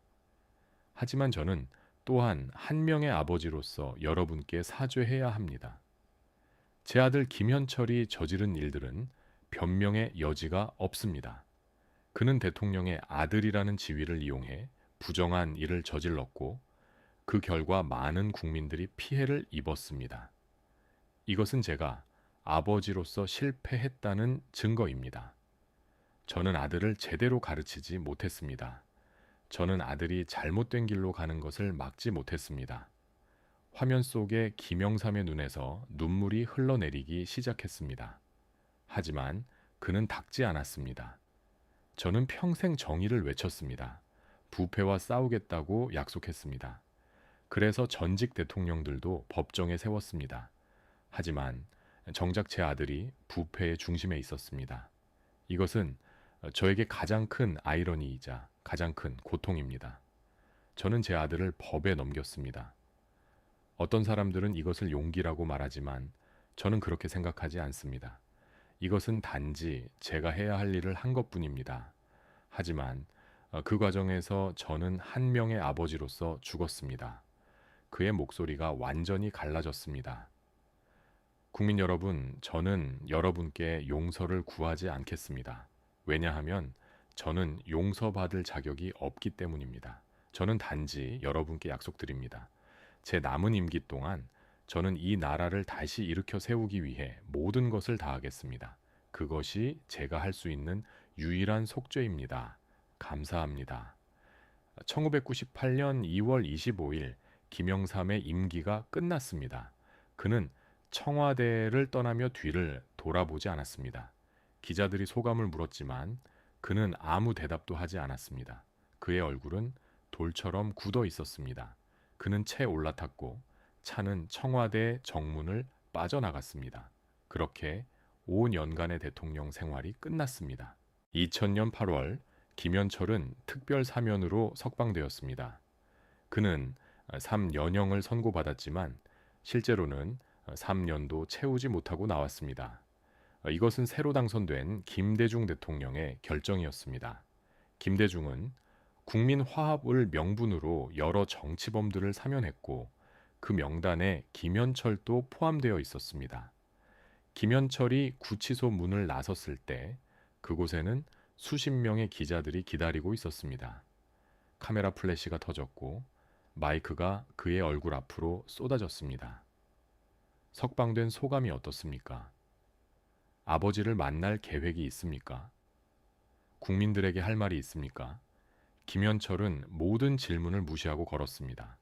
하지만 저는 또한 한 명의 아버지로서 여러분께 사죄해야 합니다. 제 아들 김현철이 저지른 일들은 변명의 여지가 없습니다. 그는 대통령의 아들이라는 지위를 이용해 부정한 일을 저질렀고 그 결과 많은 국민들이 피해를 입었습니다. 이것은 제가 아버지로서 실패했다는 증거입니다. 저는 아들을 제대로 가르치지 못했습니다. 저는 아들이 잘못된 길로 가는 것을 막지 못했습니다. 화면 속에 김영삼의 눈에서 눈물이 흘러내리기 시작했습니다. 하지만 그는 닥지 않았습니다. 저는 평생 정의를 외쳤습니다. 부패와 싸우겠다고 약속했습니다. 그래서 전직 대통령들도 법정에 세웠습니다. 하지만 정작 제 아들이 부패의 중심에 있었습니다. 이것은 저에게 가장 큰 아이러니이자 가장 큰 고통입니다. 저는 제 아들을 법에 넘겼습니다. 어떤 사람들은 이것을 용기라고 말하지만 저는 그렇게 생각하지 않습니다. 이것은 단지 제가 해야 할 일을 한 것뿐입니다. 하지만 그 과정에서 저는 한 명의 아버지로서 죽었습니다. 그의 목소리가 완전히 갈라졌습니다. 국민 여러분, 저는 여러분께 용서를 구하지 않겠습니다. 왜냐하면 저는 용서받을 자격이 없기 때문입니다. 저는 단지 여러분께 약속드립니다. 제 남은 임기 동안 저는 이 나라를 다시 일으켜 세우기 위해 모든 것을 다하겠습니다. 그것이 제가 할 수 있는 유일한 속죄입니다. 감사합니다. 1998년 2월 25일 김영삼의 임기가 끝났습니다. 그는 청와대를 떠나며 뒤를 돌아보지 않았습니다. 기자들이 소감을 물었지만 그는 아무 대답도 하지 않았습니다. 그의 얼굴은 돌처럼 굳어 있었습니다. 그는 채 올라탔고 차는 청와대 정문을 빠져나갔습니다. 그렇게 5년간의 대통령 생활이 끝났습니다. 2000년 8월 김현철은 특별 사면으로 석방되었습니다. 그는 3연형을 선고받았지만 실제로는 3년도 채우지 못하고 나왔습니다. 이것은 새로 당선된 김대중 대통령의 결정이었습니다. 김대중은 국민 화합을 명분으로 여러 정치범들을 사면했고 그 명단에 김현철도 포함되어 있었습니다. 김현철이 구치소 문을 나섰을 때 그곳에는 수십 명의 기자들이 기다리고 있었습니다. 카메라 플래시가 터졌고 마이크가 그의 얼굴 앞으로 쏟아졌습니다. 석방된 소감이 어떻습니까? 아버지를 만날 계획이 있습니까? 국민들에게 할 말이 있습니까? 김현철은 모든 질문을 무시하고 걸었습니다.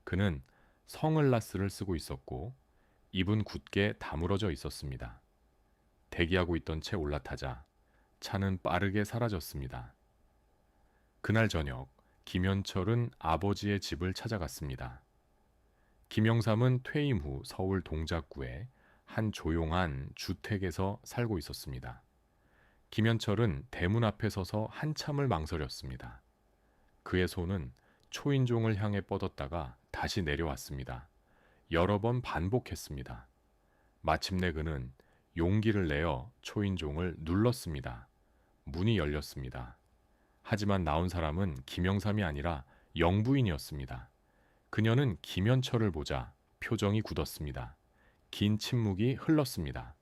그는 성을라스를 쓰고 있었고 입은 굳게 다물어져 있었습니다. 대기하고 있던 채 올라타자 차는 빠르게 사라졌습니다. 그날 저녁 김현철은 아버지의 집을 찾아갔습니다. 김영삼은 퇴임 후 서울 동작구의 한 조용한 주택에서 살고 있었습니다. 김현철은 대문 앞에 서서 한참을 망설였습니다. 그의 손은 초인종을 향해 뻗었다가 다시 내려왔습니다. 여러 번 반복했습니다. 마침내 그는 용기를 내어 초인종을 눌렀습니다. 문이 열렸습니다. 하지만 나온 사람은 김영삼이 아니라 영부인이었습니다. 그녀는 김현철을 보자 표정이 굳었습니다. 긴 침묵이 흘렀습니다.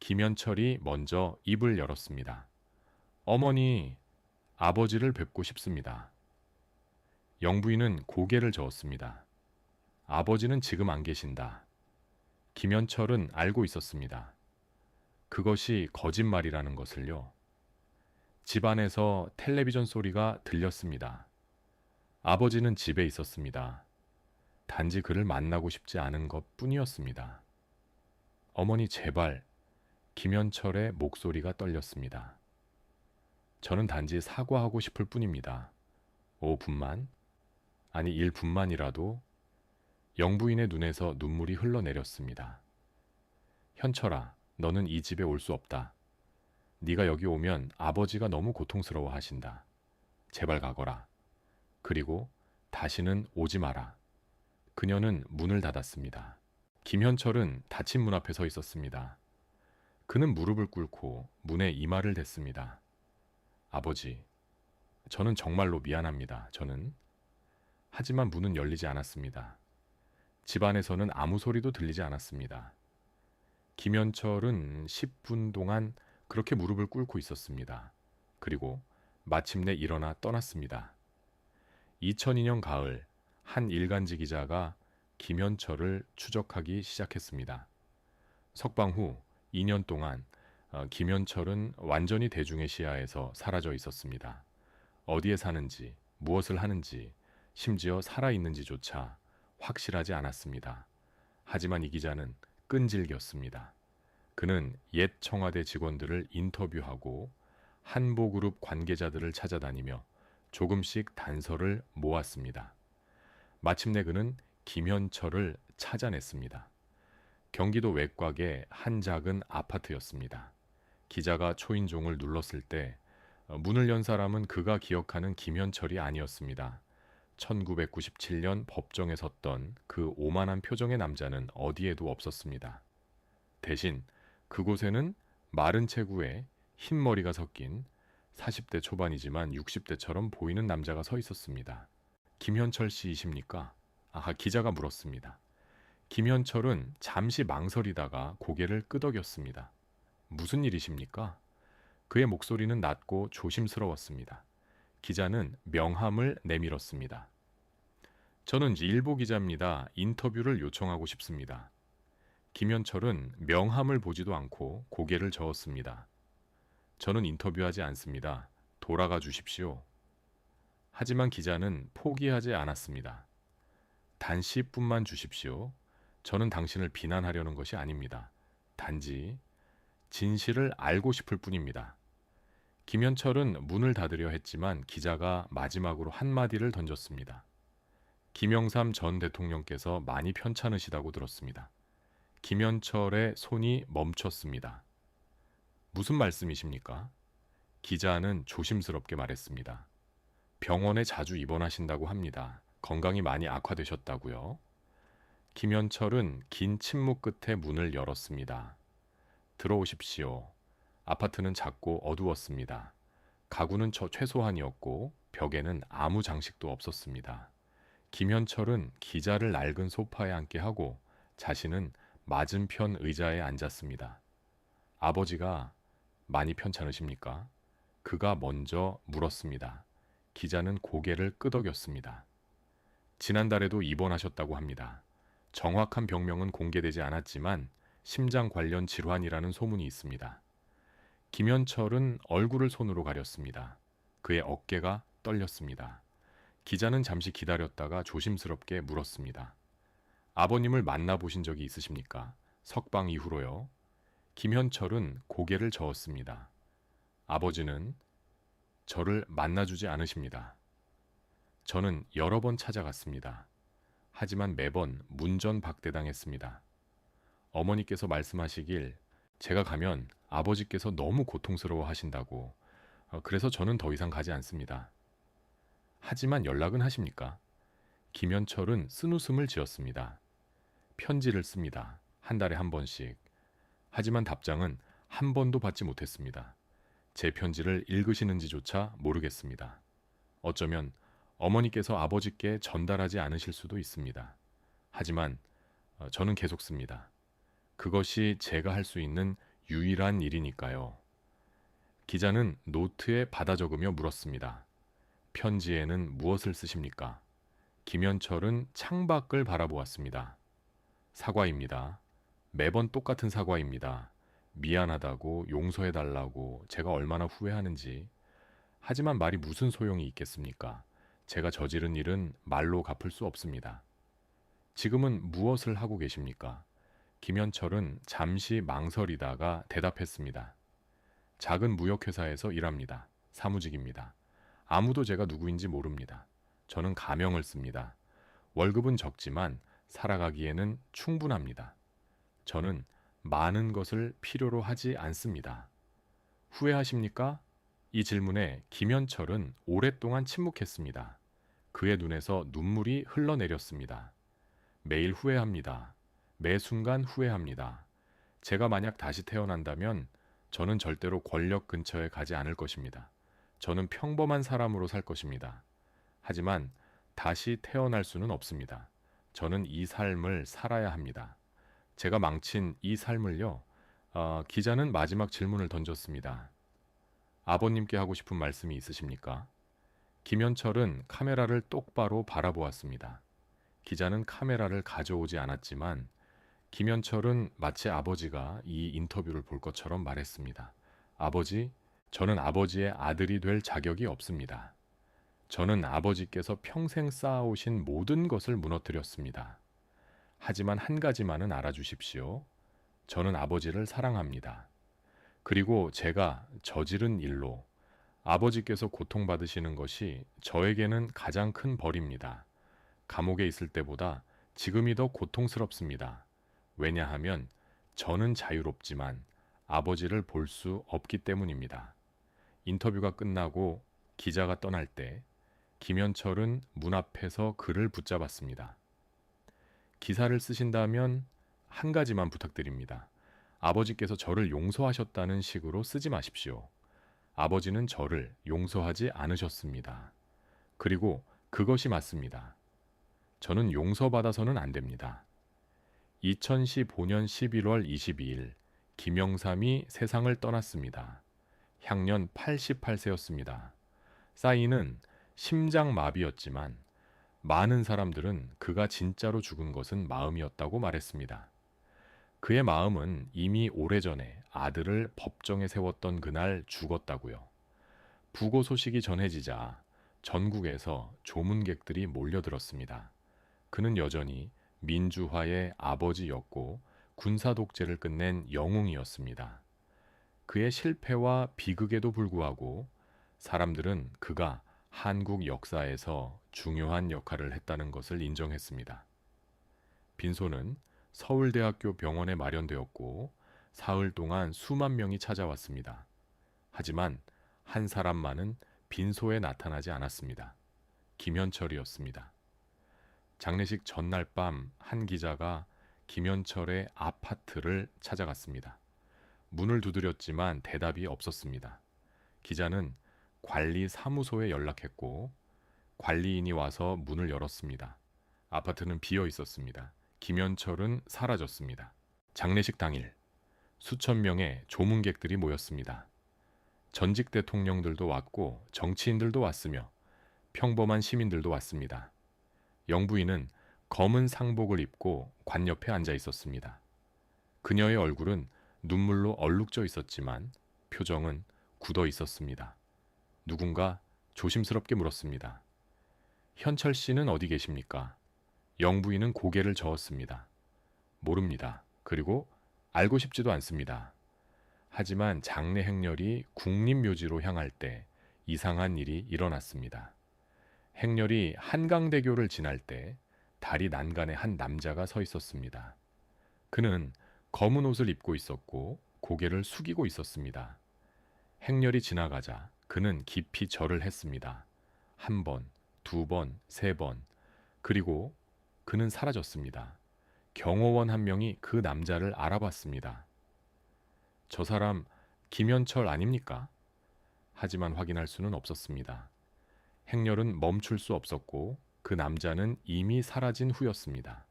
김현철이 먼저 입을 열었습니다. 어머니, 아버지를 뵙고 싶습니다. 영부인은 고개를 저었습니다. 아버지는 지금 안 계신다. 김현철은 알고 있었습니다. 그것이 거짓말이라는 것을요. 집안에서 텔레비전 소리가 들렸습니다. 아버지는 집에 있었습니다. 단지 그를 만나고 싶지 않은 것 뿐이었습니다. 어머니 제발. 김현철의 목소리가 떨렸습니다. 저는 단지 사과하고 싶을 뿐입니다. 5분만, 아니 1분만이라도. 영부인의 눈에서 눈물이 흘러내렸습니다. 현철아, 너는 이 집에 올 수 없다. 네가 여기 오면 아버지가 너무 고통스러워 하신다. 제발 가거라. 그리고 다시는 오지 마라. 그녀는 문을 닫았습니다. 김현철은 닫힌 문 앞에 서 있었습니다. 그는 무릎을 꿇고 문에 이마를 댔습니다. 아버지, 저는 정말로 미안합니다. 하지만 문은 열리지 않았습니다. 집 안에서는 아무 소리도 들리지 않았습니다. 김현철은 10분 동안 그렇게 무릎을 꿇고 있었습니다. 그리고 마침내 일어나 떠났습니다. 2002년 가을, 한 일간지 기자가 김현철을 추적하기 시작했습니다. 석방 후 2년 동안 김현철은 완전히 대중의 시야에서 사라져 있었습니다. 어디에 사는지, 무엇을 하는지, 심지어 살아있는지조차 확실하지 않았습니다. 하지만 이 기자는 끈질겼습니다. 그는 옛 청와대 직원들을 인터뷰하고 한보그룹 관계자들을 찾아다니며 조금씩 단서를 모았습니다. 마침내 그는 김현철을 찾아냈습니다. 경기도 외곽의 한 작은 아파트였습니다. 기자가 초인종을 눌렀을 때 문을 연 사람은 그가 기억하는 김현철이 아니었습니다. 1997년 법정에 섰던 그 오만한 표정의 남자는 어디에도 없었습니다. 대신 그곳에는 마른 체구에 흰 머리가 섞인 40대 초반이지만 60대처럼 보이는 남자가 서 있었습니다. 김현철 씨이십니까? 기자가 물었습니다. 김현철은 잠시 망설이다가 고개를 끄덕였습니다. 무슨 일이십니까? 그의 목소리는 낮고 조심스러웠습니다. 기자는 명함을 내밀었습니다. 저는 일보 기자입니다. 인터뷰를 요청하고 싶습니다. 김현철은 명함을 보지도 않고 고개를 저었습니다. 저는 인터뷰하지 않습니다. 돌아가 주십시오. 하지만 기자는 포기하지 않았습니다. 단 10분만 주십시오. 저는 당신을 비난하려는 것이 아닙니다. 단지 진실을 알고 싶을 뿐입니다. 김현철은 문을 닫으려 했지만 기자가 마지막으로 한마디를 던졌습니다. 김영삼 전 대통령께서 많이 편찮으시다고 들었습니다. 김현철의 손이 멈췄습니다. 무슨 말씀이십니까? 기자는 조심스럽게 말했습니다. 병원에 자주 입원하신다고 합니다. 건강이 많이 악화되셨다고요? 김현철은 긴 침묵 끝에 문을 열었습니다. 들어오십시오. 아파트는 작고 어두웠습니다. 가구는 최소한이었고 벽에는 아무 장식도 없었습니다. 김현철은 기자를 낡은 소파에 앉게 하고 자신은 맞은편 의자에 앉았습니다. 아버지가 많이 편찮으십니까? 그가 먼저 물었습니다. 기자는 고개를 끄덕였습니다. 지난달에도 입원하셨다고 합니다. 정확한 병명은 공개되지 않았지만 심장 관련 질환이라는 소문이 있습니다. 김현철은 얼굴을 손으로 가렸습니다. 그의 어깨가 떨렸습니다. 기자는 잠시 기다렸다가 조심스럽게 물었습니다. 아버님을 만나보신 적이 있으십니까? 석방 이후로요. 김현철은 고개를 저었습니다. 아버지는 저를 만나주지 않으십니다. 저는 여러 번 찾아갔습니다. 하지만 매번 문전박대당했습니다. 어머니께서 말씀하시길 제가 가면 아버지께서 너무 고통스러워 하신다고. 그래서 저는 더 이상 가지 않습니다. 하지만 연락은 하십니까? 김현철은 쓴웃음을 지었습니다. 편지를 씁니다. 한 달에 한 번씩. 하지만 답장은 한 번도 받지 못했습니다. 제 편지를 읽으시는지조차 모르겠습니다. 어쩌면 어머니께서 아버지께 전달하지 않으실 수도 있습니다. 하지만 저는 계속 씁니다. 그것이 제가 할 수 있는 유일한 일이니까요. 기자는 노트에 받아 적으며 물었습니다. 편지에는 무엇을 쓰십니까? 김현철은 창밖을 바라보았습니다. 사과입니다. 매번 똑같은 사과입니다. 미안하다고, 용서해달라고, 제가 얼마나 후회하는지. 하지만 말이 무슨 소용이 있겠습니까? 제가 저지른 일은 말로 갚을 수 없습니다. 지금은 무엇을 하고 계십니까? 김현철은 잠시 망설이다가 대답했습니다. 작은 무역회사에서 일합니다. 사무직입니다. 아무도 제가 누구인지 모릅니다. 저는 가명을 씁니다. 월급은 적지만 살아가기에는 충분합니다. 저는 많은 것을 필요로 하지 않습니다. 후회하십니까? 이 질문에 김현철은 오랫동안 침묵했습니다. 그의 눈에서 눈물이 흘러내렸습니다. 매일 후회합니다. 매 순간 후회합니다. 제가 만약 다시 태어난다면 저는 절대로 권력 근처에 가지 않을 것입니다. 저는 평범한 사람으로 살 것입니다. 하지만 다시 태어날 수는 없습니다. 저는 이 삶을 살아야 합니다. 제가 망친 이 삶을요. 기자는 마지막 질문을 던졌습니다. 아버님께 하고 싶은 말씀이 있으십니까? 김현철은 카메라를 똑바로 바라보았습니다. 기자는 카메라를 가져오지 않았지만 김현철은 마치 아버지가 이 인터뷰를 볼 것처럼 말했습니다. 아버지, 저는 아버지의 아들이 될 자격이 없습니다. 저는 아버지께서 평생 쌓아오신 모든 것을 무너뜨렸습니다. 하지만 한 가지만은 알아주십시오. 저는 아버지를 사랑합니다. 그리고 제가 저지른 일로 아버지께서 고통받으시는 것이 저에게는 가장 큰 벌입니다. 감옥에 있을 때보다 지금이 더 고통스럽습니다. 왜냐하면 저는 자유롭지만 아버지를 볼 수 없기 때문입니다. 인터뷰가 끝나고 기자가 떠날 때 김현철은 문 앞에서 그를 붙잡았습니다. 기사를 쓰신다면 한 가지만 부탁드립니다. 아버지께서 저를 용서하셨다는 식으로 쓰지 마십시오. 아버지는 저를 용서하지 않으셨습니다. 그리고 그것이 맞습니다. 저는 용서받아서는 안 됩니다. 2015년 11월 22일 김영삼이 세상을 떠났습니다. 향년 88세였습니다. 사인은 심장마비였지만 많은 사람들은 그가 진짜로 죽은 것은 마음이었다고 말했습니다. 그의 마음은 이미 오래전에 아들을 법정에 세웠던 그날 죽었다고요. 부고 소식이 전해지자 전국에서 조문객들이 몰려들었습니다. 그는 여전히 민주화의 아버지였고 군사 독재를 끝낸 영웅이었습니다. 그의 실패와 비극에도 불구하고 사람들은 그가 한국 역사에서 중요한 역할을 했다는 것을 인정했습니다. 빈소는 서울대학교 병원에 마련되었고 사흘 동안 수만 명이 찾아왔습니다. 하지만 한 사람만은 빈소에 나타나지 않았습니다. 김현철이었습니다. 장례식 전날 밤 한 기자가 김현철의 아파트를 찾아갔습니다. 문을 두드렸지만 대답이 없었습니다. 기자는 관리 사무소에 연락했고 관리인이 와서 문을 열었습니다. 아파트는 비어 있었습니다. 김현철은 사라졌습니다. 장례식 당일 수천 명의 조문객들이 모였습니다. 전직 대통령들도 왔고 정치인들도 왔으며 평범한 시민들도 왔습니다. 영부인은 검은 상복을 입고 관 옆에 앉아 있었습니다. 그녀의 얼굴은 눈물로 얼룩져 있었지만 표정은 굳어 있었습니다. 누군가 조심스럽게 물었습니다. 현철 씨는 어디 계십니까? 영부인은 고개를 저었습니다. 모릅니다. 그리고 알고 싶지도 않습니다. 하지만 장례 행렬이 국립묘지로 향할 때 이상한 일이 일어났습니다. 행렬이 한강대교를 지날 때 다리 난간에 한 남자가 서 있었습니다. 그는 검은 옷을 입고 있었고 고개를 숙이고 있었습니다. 행렬이 지나가자 그는 깊이 절을 했습니다. 한 번, 두 번, 세 번. 그리고 그는 사라졌습니다. 경호원 한 명이 그 남자를 알아봤습니다. 저 사람 김현철 아닙니까? 하지만 확인할 수는 없었습니다. 행렬은 멈출 수 없었고 그 남자는 이미 사라진 후였습니다.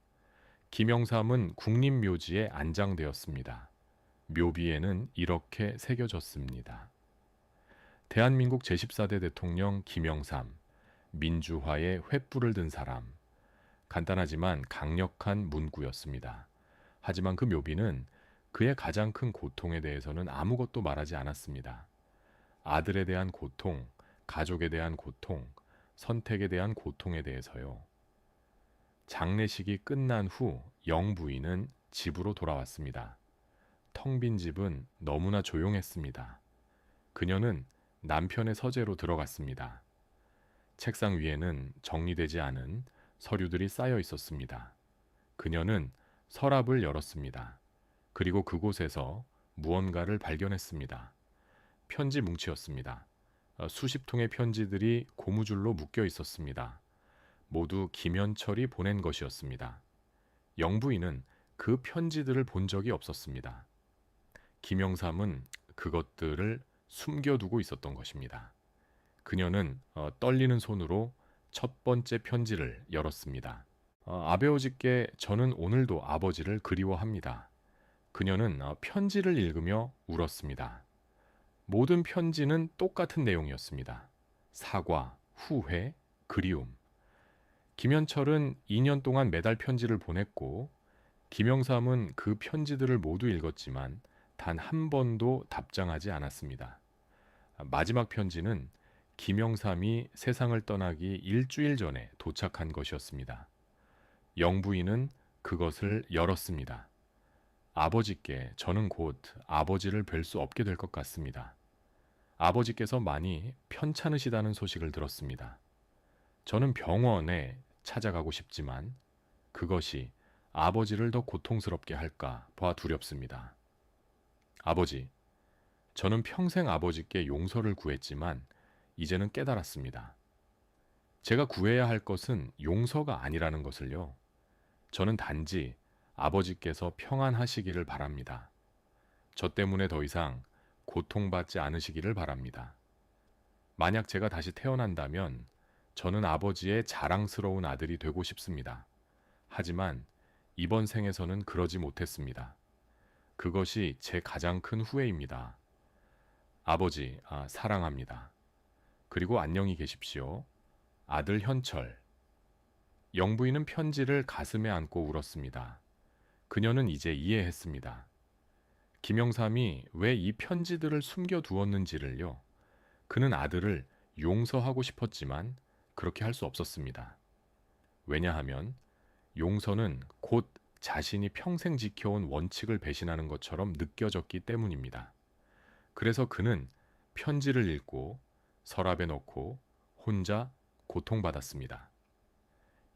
김영삼은 국립묘지에 안장되었습니다. 묘비에는 이렇게 새겨졌습니다. 대한민국 제14대 대통령 김영삼, 민주화의 횃불을 든 사람. 간단하지만 강력한 문구였습니다. 하지만 그 묘비는 그의 가장 큰 고통에 대해서는 아무것도 말하지 않았습니다. 아들에 대한 고통, 가족에 대한 고통, 선택에 대한 고통에 대해서요. 장례식이 끝난 후 영부인은 집으로 돌아왔습니다. 텅 빈 집은 너무나 조용했습니다. 그녀는 남편의 서재로 들어갔습니다. 책상 위에는 정리되지 않은 서류들이 쌓여 있었습니다. 그녀는 서랍을 열었습니다. 그리고 그곳에서 무언가를 발견했습니다. 편지 뭉치였습니다. 수십 통의 편지들이 고무줄로 묶여 있었습니다. 모두 김현철이 보낸 것이었습니다. 영부인은 그 편지들을 본 적이 없었습니다. 김영삼은 그것들을 숨겨두고 있었던 것입니다. 그녀는 떨리는 손으로 첫 번째 편지를 열었습니다. 아베오지께 저는 오늘도 아버지를 그리워합니다. 그녀는 편지를 읽으며 울었습니다. 모든 편지는 똑같은 내용이었습니다. 사과, 후회, 그리움. 김현철은 2년 동안 매달 편지를 보냈고 김영삼은 그 편지들을 모두 읽었지만 단 한 번도 답장하지 않았습니다. 마지막 편지는 김영삼이 세상을 떠나기 일주일 전에 도착한 것이었습니다. 영부인은 그것을 열었습니다. 아버지께 저는 곧 아버지를 뵐 수 없게 될 것 같습니다. 아버지께서 많이 편찮으시다는 소식을 들었습니다. 저는 병원에 찾아가고 싶지만 그것이 아버지를 더 고통스럽게 할까 봐 두렵습니다. 아버지, 저는 평생 아버지께 용서를 구했지만 이제는 깨달았습니다. 제가 구해야 할 것은 용서가 아니라는 것을요. 저는 단지 아버지께서 평안하시기를 바랍니다. 저 때문에 더 이상 고통받지 않으시기를 바랍니다. 만약 제가 다시 태어난다면 저는 아버지의 자랑스러운 아들이 되고 싶습니다. 하지만 이번 생에서는 그러지 못했습니다. 그것이 제 가장 큰 후회입니다. 아버지, 사랑합니다. 그리고 안녕히 계십시오. 아들 현철. 영부인은 편지를 가슴에 안고 울었습니다. 그녀는 이제 이해했습니다. 김영삼이 왜 이 편지들을 숨겨두었는지를요. 그는 아들을 용서하고 싶었지만 그렇게 할 수 없었습니다. 왜냐하면 용서는 곧 자신이 평생 지켜온 원칙을 배신하는 것처럼 느껴졌기 때문입니다. 그래서 그는 편지를 읽고 서랍에 넣고 혼자 고통받았습니다.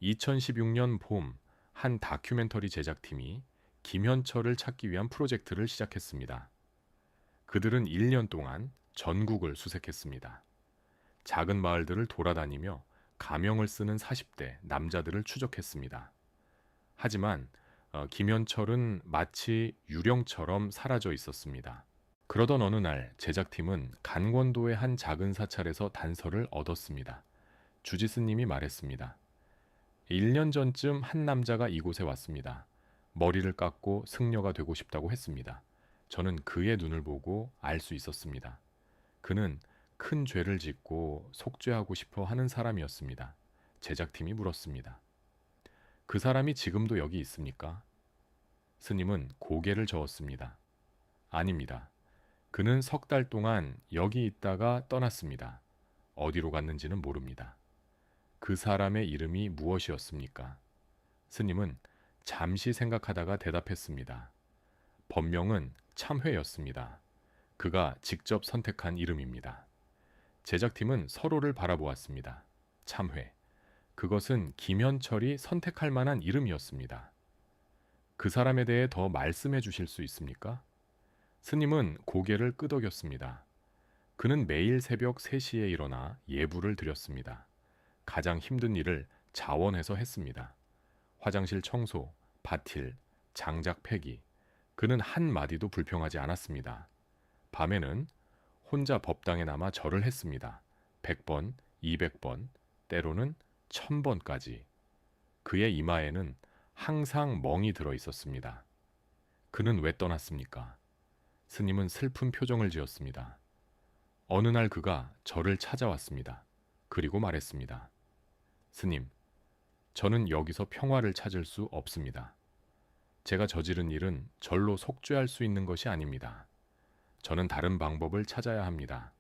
2016년 봄 한 다큐멘터리 제작팀이 김현철을 찾기 위한 프로젝트를 시작했습니다. 그들은 1년 동안 전국을 수색했습니다. 작은 마을들을 돌아다니며 가명을 쓰는 40대 남자들을 추적했습니다. 하지만 김현철은 마치 유령처럼 사라져 있었습니다. 그러던 어느 날 제작팀은 간권도의 한 작은 사찰에서 단서를 얻었습니다. 주지스님이 말했습니다. 1년 전쯤 한 남자가 이곳에 왔습니다. 머리를 깎고 승려가 되고 싶다고 했습니다. 저는 그의 눈을 보고 알 수 있었습니다. 그는 큰 죄를 짓고 속죄하고 싶어 하는 사람이었습니다. 제작팀이 물었습니다. 그 사람이 지금도 여기 있습니까? 스님은 고개를 저었습니다. 아닙니다. 그는 석 달 동안 여기 있다가 떠났습니다. 어디로 갔는지는 모릅니다. 그 사람의 이름이 무엇이었습니까? 스님은 잠시 생각하다가 대답했습니다. 법명은 참회였습니다. 그가 직접 선택한 이름입니다. 제작팀은 서로를 바라보았습니다. 참회. 그것은 김현철이 선택할 만한 이름이었습니다. 그 사람에 대해 더 말씀해 주실 수 있습니까? 스님은 고개를 끄덕였습니다. 그는 매일 새벽 3시에 일어나 예불을 드렸습니다. 가장 힘든 일을 자원해서 했습니다. 화장실 청소, 밭일, 장작 패기. 그는 한마디도 불평하지 않았습니다. 밤에는 혼자 법당에 남아 절을 했습니다. 100번, 200번, 때로는 1000번까지. 그의 이마에는 항상 멍이 들어 있었습니다. 그는 왜 떠났습니까? 스님은 슬픈 표정을 지었습니다. 어느 날 그가 저를 찾아왔습니다. 그리고 말했습니다. 스님, 저는 여기서 평화를 찾을 수 없습니다. 제가 저지른 일은 절로 속죄할 수 있는 것이 아닙니다. 저는 다른 방법을 찾아야 합니다.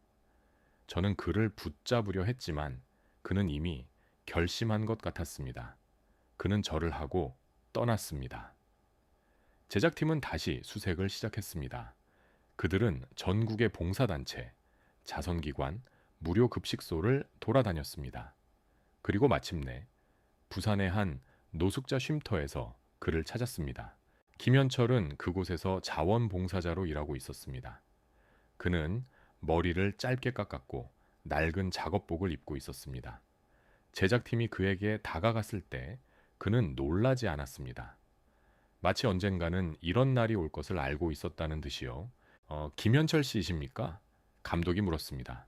저는 그를 붙잡으려 했지만 그는 이미 결심한 것 같았습니다. 그는 절을 하고 떠났습니다. 제작팀은 다시 수색을 시작했습니다. 그들은 전국의 봉사단체, 자선기관, 무료 급식소를 돌아다녔습니다. 그리고 마침내 부산의 한 노숙자 쉼터에서 그를 찾았습니다. 김현철은 그곳에서 자원봉사자로 일하고 있었습니다. 그는 머리를 짧게 깎았고 낡은 작업복을 입고 있었습니다. 제작팀이 그에게 다가갔을 때 그는 놀라지 않았습니다. 마치 언젠가는 이런 날이 올 것을 알고 있었다는 듯이요. 김현철 씨이십니까? 감독이 물었습니다.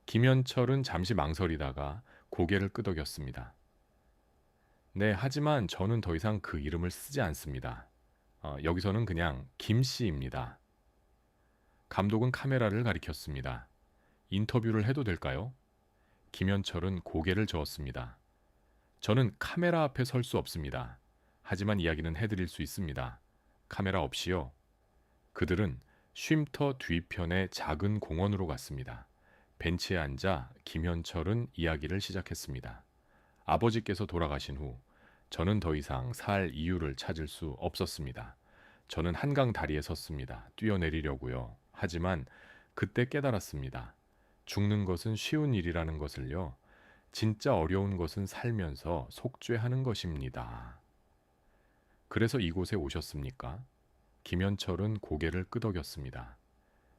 김현철은 잠시 망설이다가 고개를 끄덕였습니다. 네, 하지만 저는 더 이상 그 이름을 쓰지 않습니다. 여기서는 그냥 김 씨입니다. 감독은 카메라를 가리켰습니다. 인터뷰를 해도 될까요? 김현철은 고개를 저었습니다. 저는 카메라 앞에 설 수 없습니다. 하지만 이야기는 해드릴 수 있습니다. 카메라 없이요. 그들은 쉼터 뒤편의 작은 공원으로 갔습니다. 벤치에 앉아 김현철은 이야기를 시작했습니다. 아버지께서 돌아가신 후 저는 더 이상 살 이유를 찾을 수 없었습니다. 저는 한강 다리에 섰습니다. 뛰어내리려고요. 하지만 그때 깨달았습니다. 죽는 것은 쉬운 일이라는 것을요. 진짜 어려운 것은 살면서 속죄하는 것입니다. 그래서 이곳에 오셨습니까? 김현철은 고개를 끄덕였습니다.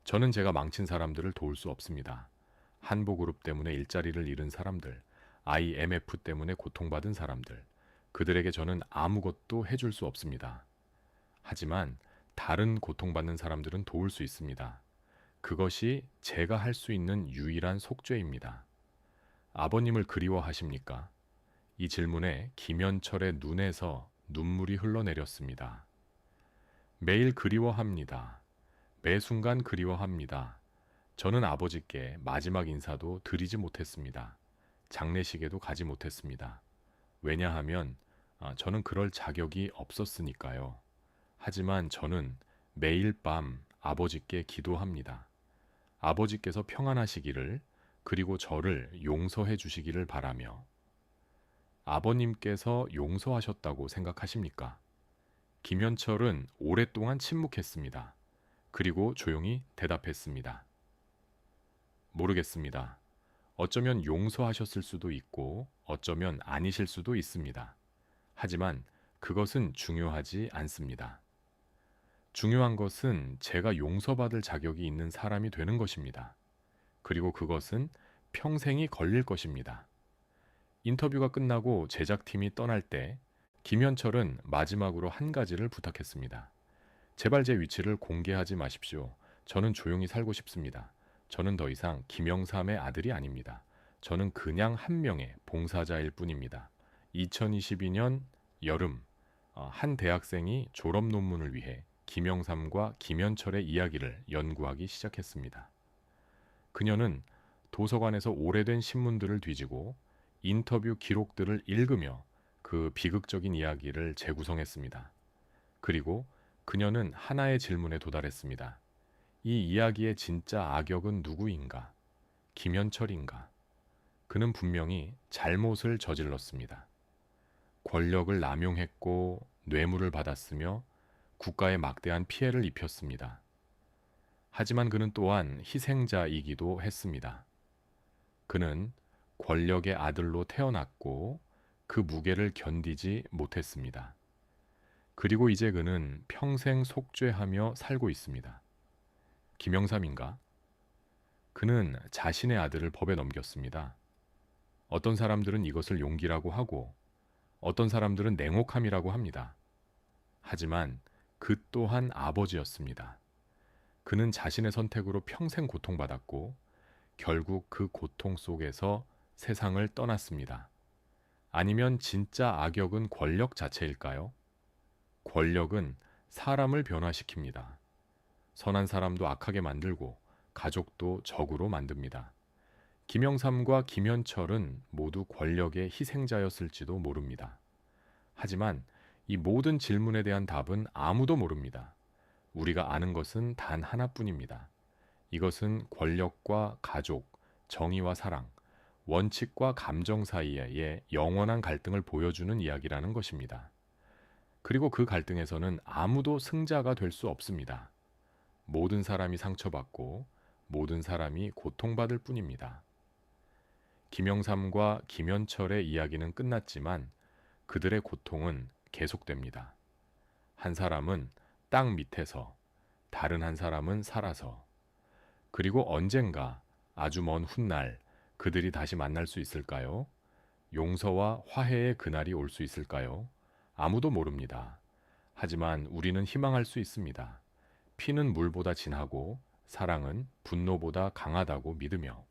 저는 제가 망친 사람들을 도울 수 없습니다. 한보그룹 때문에 일자리를 잃은 사람들, IMF 때문에 고통받은 사람들, 그들에게 저는 아무것도 해줄 수 없습니다. 하지만 다른 고통받는 사람들은 도울 수 있습니다. 그것이 제가 할 수 있는 유일한 속죄입니다. 아버님을 그리워하십니까? 이 질문에 김현철의 눈에서 눈물이 흘러내렸습니다. 매일 그리워합니다. 매 순간 그리워합니다. 저는 아버지께 마지막 인사도 드리지 못했습니다. 장례식에도 가지 못했습니다. 왜냐하면 저는 그럴 자격이 없었으니까요. 하지만 저는 매일 밤 아버지께 기도합니다. 아버지께서 평안하시기를 그리고 저를 용서해 주시기를 바라며. 아버님께서 용서하셨다고 생각하십니까? 김현철은 오랫동안 침묵했습니다. 그리고 조용히 대답했습니다. 모르겠습니다. 어쩌면 용서하셨을 수도 있고 어쩌면 아니실 수도 있습니다. 하지만 그것은 중요하지 않습니다. 중요한 것은 제가 용서받을 자격이 있는 사람이 되는 것입니다. 그리고 그것은 평생이 걸릴 것입니다. 인터뷰가 끝나고 제작팀이 떠날 때 김현철은 마지막으로 한 가지를 부탁했습니다. 제발 제 위치를 공개하지 마십시오. 저는 조용히 살고 싶습니다. 저는 더 이상 김영삼의 아들이 아닙니다. 저는 그냥 한 명의 봉사자일 뿐입니다. 2022년 여름 한 대학생이 졸업 논문을 위해 김영삼과 김현철의 이야기를 연구하기 시작했습니다. 그녀는 도서관에서 오래된 신문들을 뒤지고 인터뷰 기록들을 읽으며 그 비극적인 이야기를 재구성했습니다. 그리고 그녀는 하나의 질문에 도달했습니다. 이 이야기의 진짜 악역은 누구인가? 김현철인가? 그는 분명히 잘못을 저질렀습니다. 권력을 남용했고 뇌물을 받았으며 국가에 막대한 피해를 입혔습니다. 하지만 그는 또한 희생자이기도 했습니다. 그는 권력의 아들로 태어났고 그 무게를 견디지 못했습니다. 그리고 이제 그는 평생 속죄하며 살고 있습니다. 김영삼인가? 그는 자신의 아들을 법에 넘겼습니다. 어떤 사람들은 이것을 용기라고 하고 어떤 사람들은 냉혹함이라고 합니다. 하지만 그 또한 아버지였습니다. 그는 자신의 선택으로 평생 고통받았고 결국 그 고통 속에서 세상을 떠났습니다. 아니면 진짜 악역은 권력 자체일까요? 권력은 사람을 변화시킵니다. 선한 사람도 악하게 만들고 가족도 적으로 만듭니다. 김영삼과 김현철은 모두 권력의 희생자였을지도 모릅니다. 하지만 이 모든 질문에 대한 답은 아무도 모릅니다. 우리가 아는 것은 단 하나뿐입니다. 이것은 권력과 가족, 정의와 사랑, 원칙과 감정 사이의 영원한 갈등을 보여주는 이야기라는 것입니다. 그리고 그 갈등에서는 아무도 승자가 될 수 없습니다. 모든 사람이 상처받고 모든 사람이 고통받을 뿐입니다. 김영삼과 김현철의 이야기는 끝났지만 그들의 고통은 계속됩니다. 한 사람은 땅 밑에서, 다른 한 사람은 살아서, 그리고 언젠가 아주 먼 훗날 그들이 다시 만날 수 있을까요? 용서와 화해의 그날이 올 수 있을까요? 아무도 모릅니다. 하지만 우리는 희망할 수 있습니다. 피는 물보다 진하고 사랑은 분노보다 강하다고 믿으며